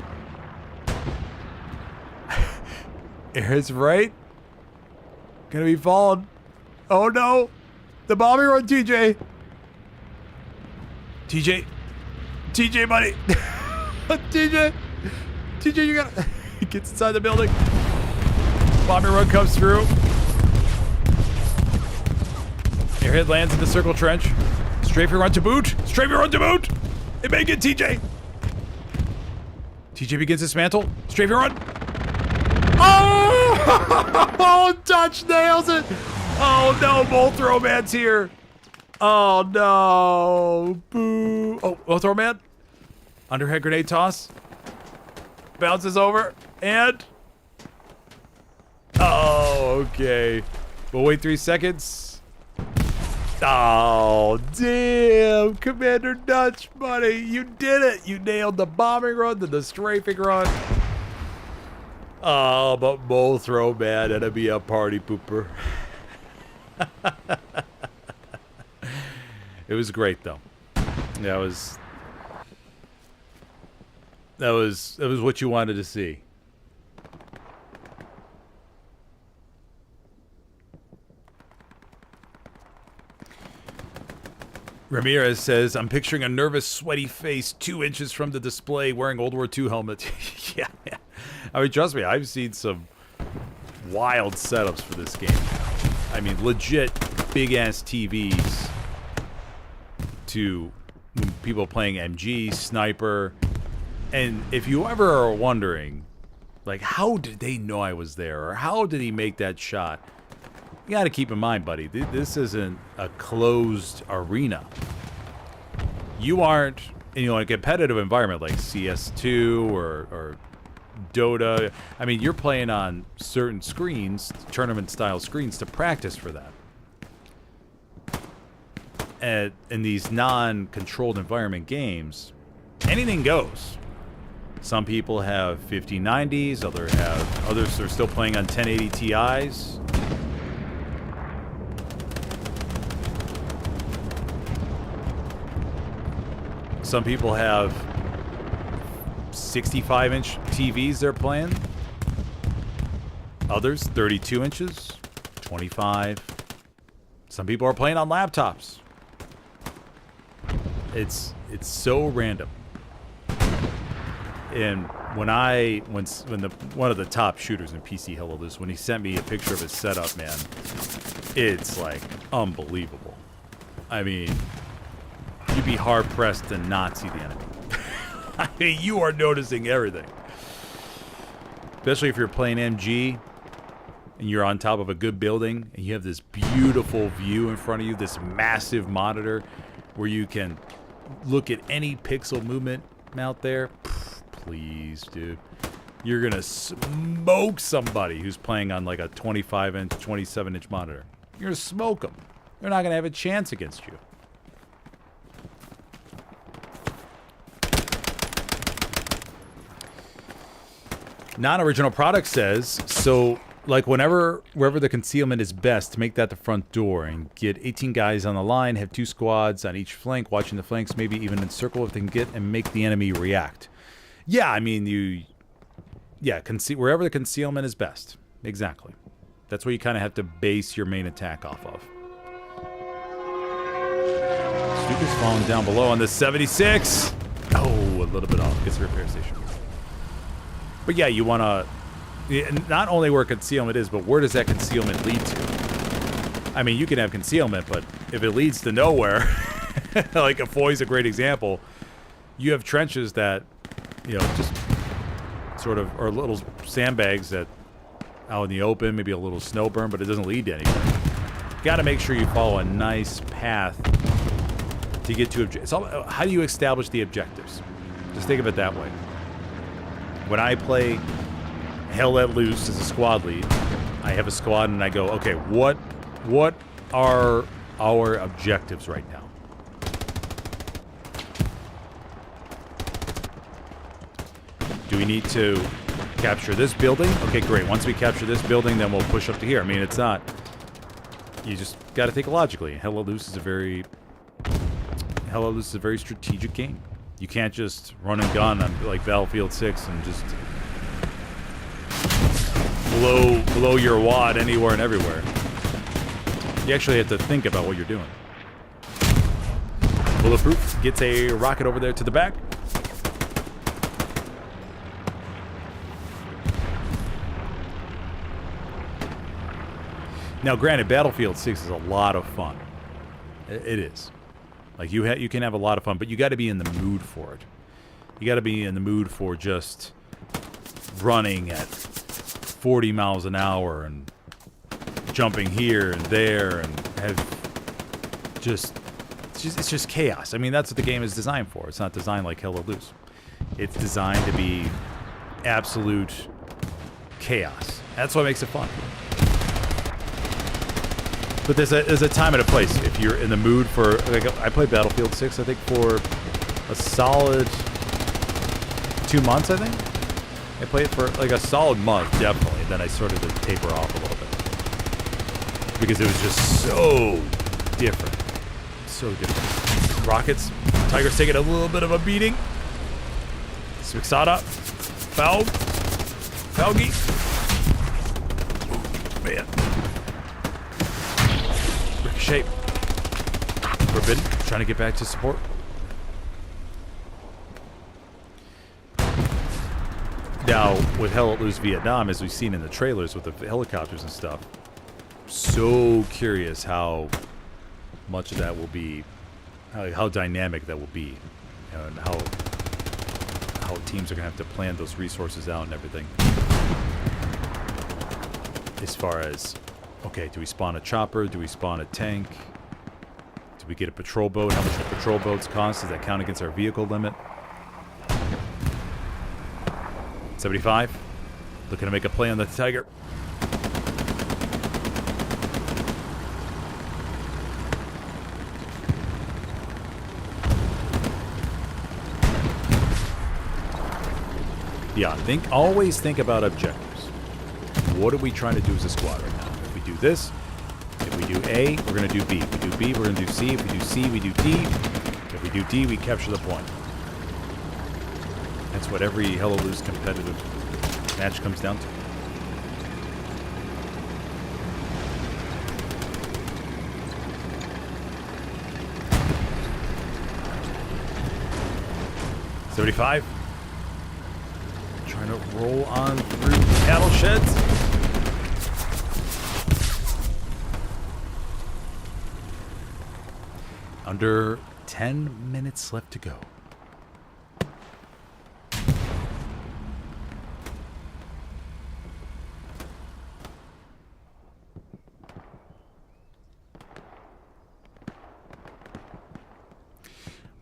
Airhead's right. Gonna be followed. Oh no. The bombing run, TJ. TJ, buddy. TJ, you gotta. He gets inside the building. Bombing run comes through. Airhead lands in the circle trench. Strafing run to boot. It may get TJ. TJ begins dismantle. Strafing run. Oh! Dutch nails it. Oh no, Molthrow Man's here. Oh no. Boo. Oh, Molthrow Man. Underhead grenade toss. Bounces over. And. Oh, okay. We'll wait 3 seconds. Oh, damn. Commander Dutch, buddy. You did it. You nailed the bombing run, then the strafing run. Oh, but Molthrow Man had to be a party pooper. It was great though. That was what you wanted to see. Ramirez says, I'm picturing a nervous, sweaty face 2 inches from the display wearing World War II helmet. Yeah. I mean, trust me, I've seen some wild setups for this game. I mean, legit big-ass TVs to people playing MG, Sniper. And if you ever are wondering, like, how did they know I was there? Or how did he make that shot? You gotta keep in mind, buddy, this isn't a closed arena. You aren't, in a competitive environment like CS2 or Dota. I mean, you're playing on certain screens, tournament-style screens, to practice for that. And in these non-controlled environment games, anything goes. Some people have 5090s, others are still playing on 1080 Ti's. Some people have 65-inch TVs they're playing. Others, 32 inches, 25. Some people are playing on laptops. It's so random. And when one of the top shooters in PC Hello This, when he sent me a picture of his setup, man, it's like unbelievable. I mean, you'd be hard-pressed to not see the enemy. I mean, you are noticing everything. Especially if you're playing MG and you're on top of a good building and you have this beautiful view in front of you, this massive monitor where you can look at any pixel movement out there. Please, dude. You're going to smoke somebody who's playing on like a 25-inch, 27-inch monitor. You're going to smoke them. They're not going to have a chance against you. Non-original product says, so like wherever the concealment is best, to make that the front door and get 18 guys on the line, have 2 squads on each flank, watching the flanks, maybe even encircle if they can get, and make the enemy react. Yeah, I mean, wherever the concealment is best. Exactly. That's where you kind of have to base your main attack off of. Stuka's falling down below on the 76. Oh, a little bit off. Gets the repair station. But yeah, you want to not only where concealment is, but where does that concealment lead to? I mean, you can have concealment, but if it leads to nowhere, like a Foy's a great example, you have trenches that, you know, just sort of are little sandbags that out in the open, maybe a little snow burn, but it doesn't lead to anything. You got to make sure you follow a nice path to get to objectives. How do you establish the objectives? Just think of it that way. When I play Hell Let Loose as a squad lead, I have a squad and I go, okay, what are our objectives right now? Do we need to capture this building? Okay, great. Once we capture this building, then we'll push up to here. I mean, it's not... You just got to think logically. Hell Let Loose is a very strategic game. You can't just run and gun on like Battlefield 6 and just blow your wad anywhere and everywhere. You actually have to think about what you're doing. Bulletproof gets a rocket over there to the back. Now, granted, Battlefield 6 is a lot of fun. It is. Like, you can have a lot of fun, but you got to be in the mood for it. You got to be in the mood for just running at 40 miles an hour and jumping here and there and have it's just chaos. I mean, that's what the game is designed for. It's not designed like Hell Let Loose. It's designed to be absolute chaos. That's what makes it fun. But there's a time and a place. If you're in the mood for... Like, I played Battlefield 6, I think, for a solid 2 months, I think. I played it for, like, a solid month, definitely. Then I started to taper off a little bit. Because it was just so different. So different. Rockets. Tiger's taking a little bit of a beating. Swixada. Foul. Falgi. Man. Shape. Forbidden. Trying to get back to support. Now, with Hell Let Loose Vietnam, as we've seen in the trailers with the helicopters and stuff, so curious how much of that will be, how dynamic that will be, and how teams are going to have to plan those resources out and everything. As far as... Okay, do we spawn a chopper? Do we spawn a tank? Do we get a patrol boat? How much do patrol boats cost? Does that count against our vehicle limit? 75. Looking to make a play on the Tiger. Yeah, always think about objectives. What are we trying to do as a squad right now? Do this. If we do A, we're going to do B. If we do B, we're going to do C. If we do C, we do D. If we do D, we capture the point. That's what every Hell Let Loose competitive match comes down to. $75. Trying to roll on through cattle sheds. 10 minutes left to go.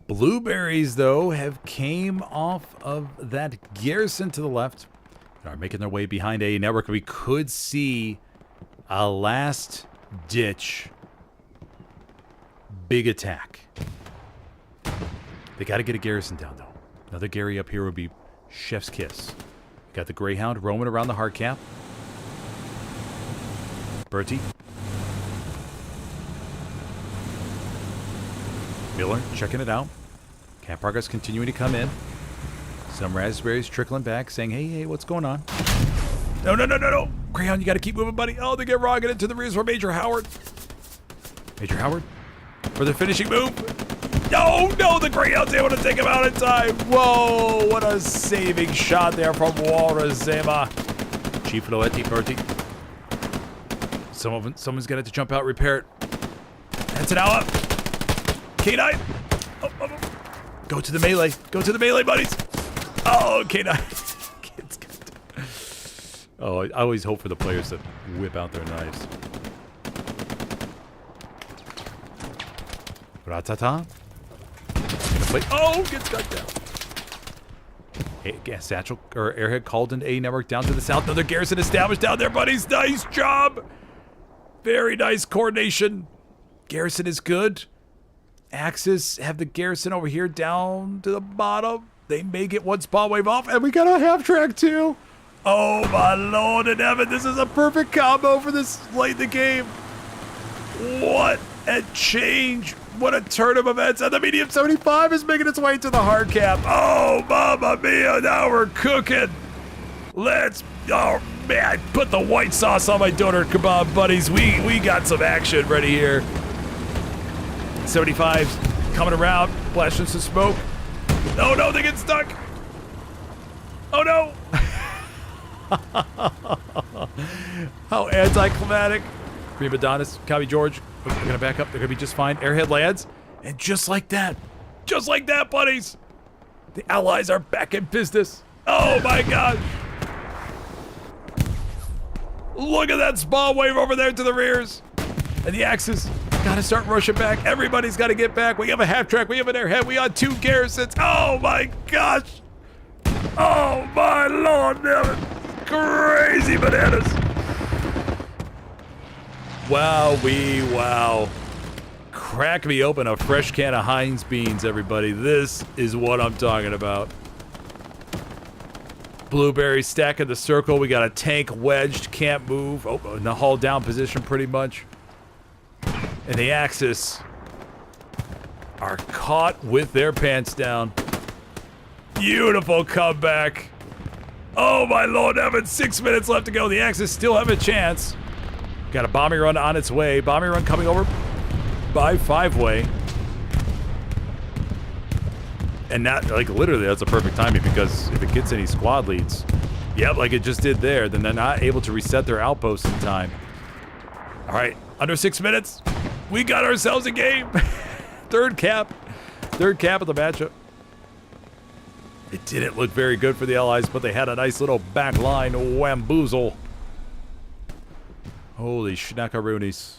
Blueberries, though, have came off of that Garrison to the left and are making their way behind A network. We could see a last-ditch big attack. They got to get a Garrison down, though. Another Gary up here would be chef's kiss. Got the Greyhound roaming around the hard cap. Bertie. Miller checking it out. Cap progress continuing to come in. Some raspberries trickling back, saying, hey, what's going on? No. Greyhound, you got to keep moving, buddy. Oh, they get rocketed to the rears for Major Howard. Major Howard for the finishing move. No, the Greyhound's able to take him out in time. Whoa, what a saving shot there from Walrus Zema. Chief Loetti, Bertie. Someone's going to jump out, repair it. That's an out. K9. Oh. Go to the melee. Go to the melee, buddies. Oh, K9. Oh, I always hope for the players that whip out their knives. Ratata. Oh, gets cut down. Hey, gas satchel or Airhead called into A network down to the south. Another Garrison established down there, buddies. Nice job. Very nice coordination. Garrison is good. Axis have the Garrison over here down to the bottom. They may get one spawn wave off, and we got a half track too. Oh my lord and heaven, this is a perfect combo for this late in the game. What a change. What a turn of events. And the medium 75 is making its way to the hard cap. Oh, mamma mia, now we're cooking. Oh man, put the white sauce on my doner kebab, buddies. We got some action ready here. 75's coming around, flashing some smoke. Oh no, they get stuck. Oh no. How anticlimactic. Prima Donnas, Copy George. They're gonna back up. They're gonna be just fine. Airhead lads. And just like that, buddies, the Allies are back in business. Oh my god. Look at that spawn wave over there to the rears. And the Axis gotta start rushing back. Everybody's gotta get back. We have a half track. We have an Airhead. We got 2 Garrisons. Oh my gosh. Oh my lord, damn it. Crazy bananas. Wow. Crack me open a fresh can of Heinz beans, everybody. This is what I'm talking about. Blueberry stack in the circle. We got a tank wedged, can't move. Oh, in the hull down position pretty much. And the Axis are caught with their pants down. Beautiful comeback. Oh my lord, Evan, 6 minutes left to go. The Axis still have a chance. Got a bombing run on its way. Bombing run coming over by 5-way. And that, like, literally, that's a perfect timing because if it gets any squad leads, yep, like it just did there, then they're not able to reset their outposts in time. All right, under 6 minutes, we got ourselves a game. Third cap of the matchup. It didn't look very good for the Allies, but they had a nice little back line wamboozle. Holy schnackaroonies.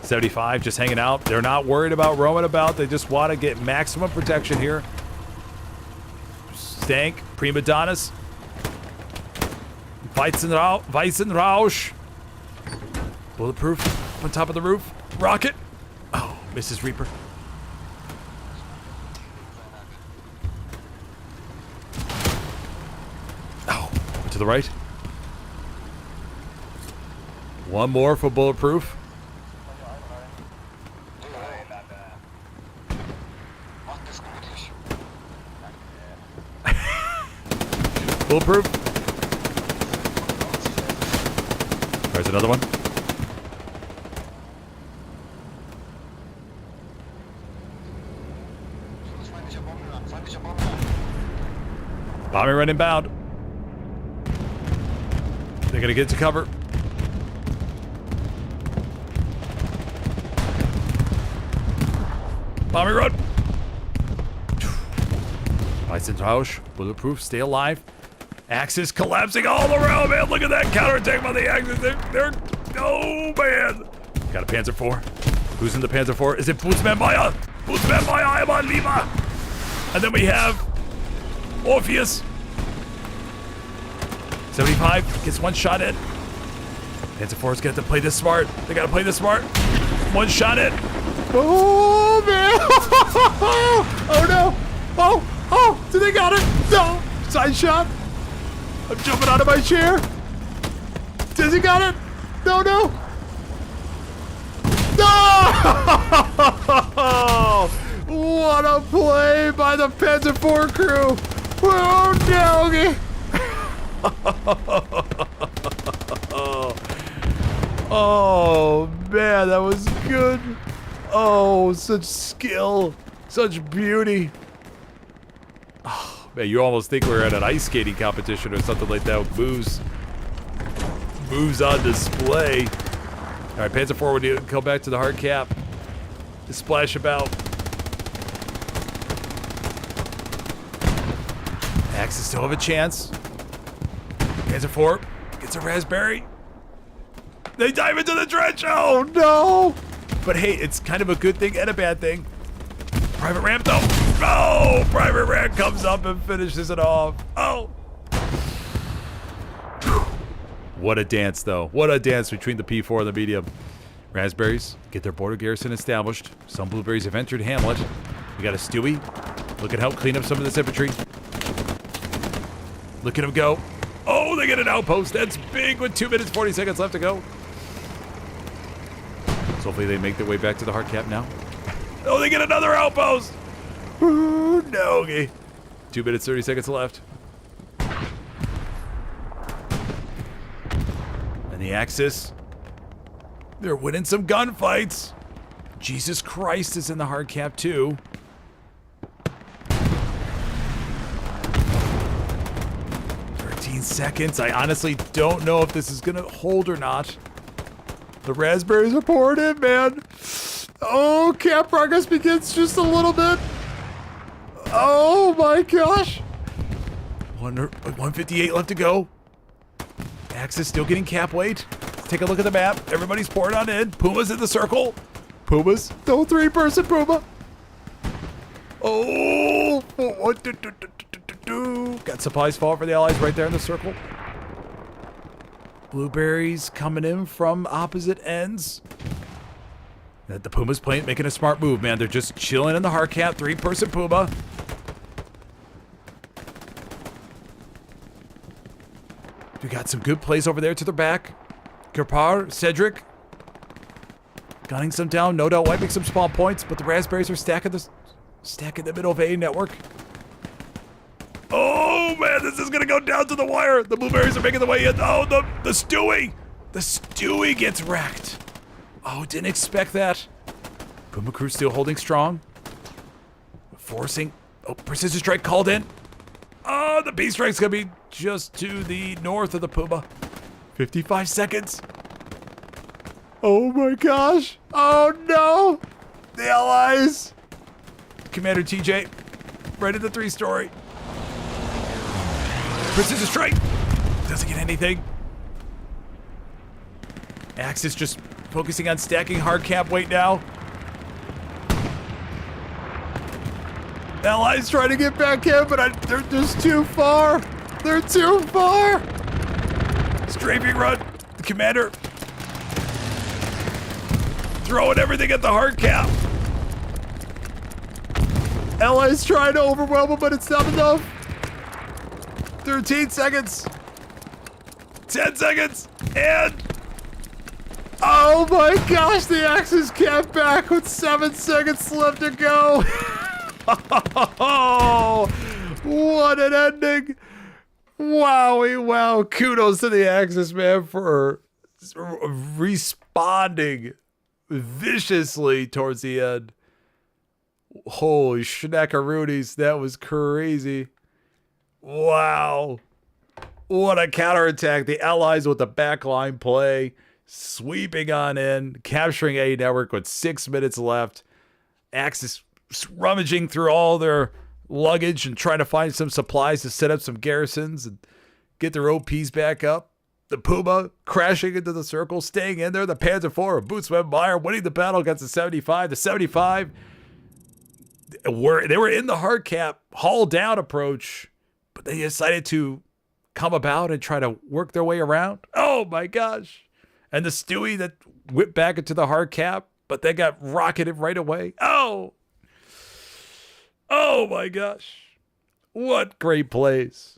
75 just hanging out. They're not worried about roaming about. They just want to get maximum protection here. Stank, Prima Donnas. Weissenrausch. Bulletproof on top of the roof. Rocket. Oh, Mrs. Reaper. Oh, over to the right. One more for Bulletproof. Bulletproof. There's another one. Bombing run inbound. They're gonna get to cover. Bombing run. Weissentausch, bulletproof, stay alive. Axis collapsing all around, man. Look at that counterattack by the Axis. They're oh, man. Got a Panzer IV. Who's in the Panzer IV? Is it Bootsman Maya? Bootsman Maya, I'm on Lima. And then we have Orpheus. 75 gets one shot in. Panzer IV's got to play this smart. They got to play this smart. One shot in. Oh, man. Oh, no. Oh, do they got it? No. Side shot. I'm jumping out of my chair. Does he got it? No. No! What a play by the Panzer IV crew. Oh, no. Oh, man, that was good. Oh, such skill. Such beauty. Oh, man, you almost think we're at an ice skating competition or something like that with moves on display. All right, Panzer IV would come back to the hard cap. To splash about. Axis still have a chance. Panzer IV gets a raspberry. They dive into the trench. Oh, no. But hey, it's kind of a good thing and a bad thing. Private Ram, though. Oh, Private Ram comes up and finishes it off. Oh. What a dance, though. What a dance between the P4 and the medium. Raspberries get their border garrison established. Some blueberries have entered Hamlet. We got a Stewie. Look at help clean up some of this infantry. Look at him go. Oh, they get an outpost. That's big with 2 minutes, 40 seconds left to go. So hopefully they make their way back to the hard cap now. Oh, they get another outpost. Ooh, no. Okay. 2 minutes, 30 seconds left. And the Axis. They're winning some gunfights. Jesus Christ is in the hard cap too. Seconds. I honestly don't know if this is gonna hold or not. The raspberries are pouring in, man. Oh, cap progress begins just a little bit. Oh my gosh. 158 left to go. Axis still getting cap weight. Let's take a look at the map. Everybody's pouring on in. Puma's in the circle. Puma's. No 3-person Puma. Oh. Got supplies fall for the Allies right there in the circle. Blueberries coming in from opposite ends. The Puma's playing, making a smart move, man. They're just chilling in the hard cap. 3-person Puma. We got some good plays over there to their back. Kerpar, Cedric. Gunning some down. No doubt wiping some spawn points, but the raspberries are stacking the middle of A network. Oh, man, this is going to go down to the wire. The blueberries are making the way in. Oh, the Stewie. The Stewie gets wrecked. Oh, didn't expect that. Puma crew still holding strong. Forcing. Oh, precision strike called in. Oh, the B strike's going to be just to the north of the Puma. 55 seconds. Oh, my gosh. Oh, no. The Allies. Commander TJ. Right in the 3-story. Precision strike. Doesn't get anything. Axis just focusing on stacking hard cap weight now. Allies trying to get back in, but they're just too far. They're too far. Strafing run. The commander throwing everything at the hard cap. Allies trying to overwhelm them, but it's not enough. 13 seconds. 10 seconds. And oh my gosh, the Axis cap back with 7 seconds left to go. Oh, what an ending. Wowie, wow. Kudos to the Axis, man, for responding viciously towards the end. Holy schnackaroonies, that was crazy. Wow. What a counterattack. The Allies with the backline play, sweeping on in, capturing A network with 6 minutes left. Axis rummaging through all their luggage and trying to find some supplies to set up some garrisons and get their OPs back up. The Puma crashing into the circle, staying in there. The Panzer IV, Boots went by, winning the battle against the 75. The 75 they were in the hard cap, haul down approach, but they decided to come about and try to work their way around. Oh my gosh. And the Stewie that whipped back into the hard cap, but they got rocketed right away. Oh my gosh. What great plays.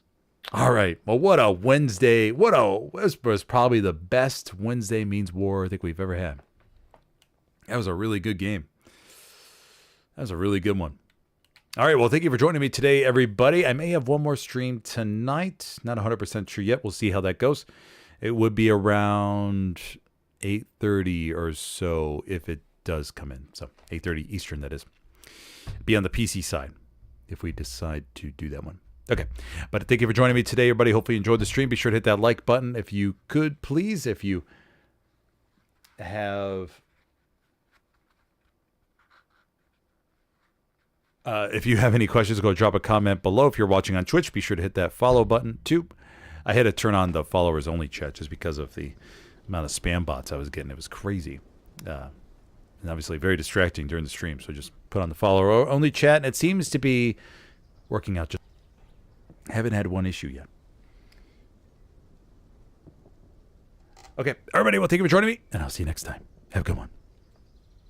All right. Well, what a Wednesday. This was probably the best Wednesday means war I think we've ever had. That was a really good game. That was a really good one. All right. Well, thank you for joining me today, everybody. I may have one more stream tonight. Not 100% sure yet. We'll see how that goes. It would be around 8:30 or so if it does come in. So 8:30 Eastern, that is. Be on the PC side if we decide to do that one. Okay. But thank you for joining me today, everybody. Hopefully you enjoyed the stream. Be sure to hit that like button if you could, please. If you have... if you have any questions, go drop a comment below. If you're watching on Twitch, be sure to hit that follow button too. I had to turn on the followers only chat just because of the amount of spam bots I was getting. It was crazy. And obviously very distracting during the stream. So just put on the follower only chat. And it seems to be working out. Just haven't had one issue yet. Okay. Everybody, well, thank you for joining me. And I'll see you next time. Have a good one.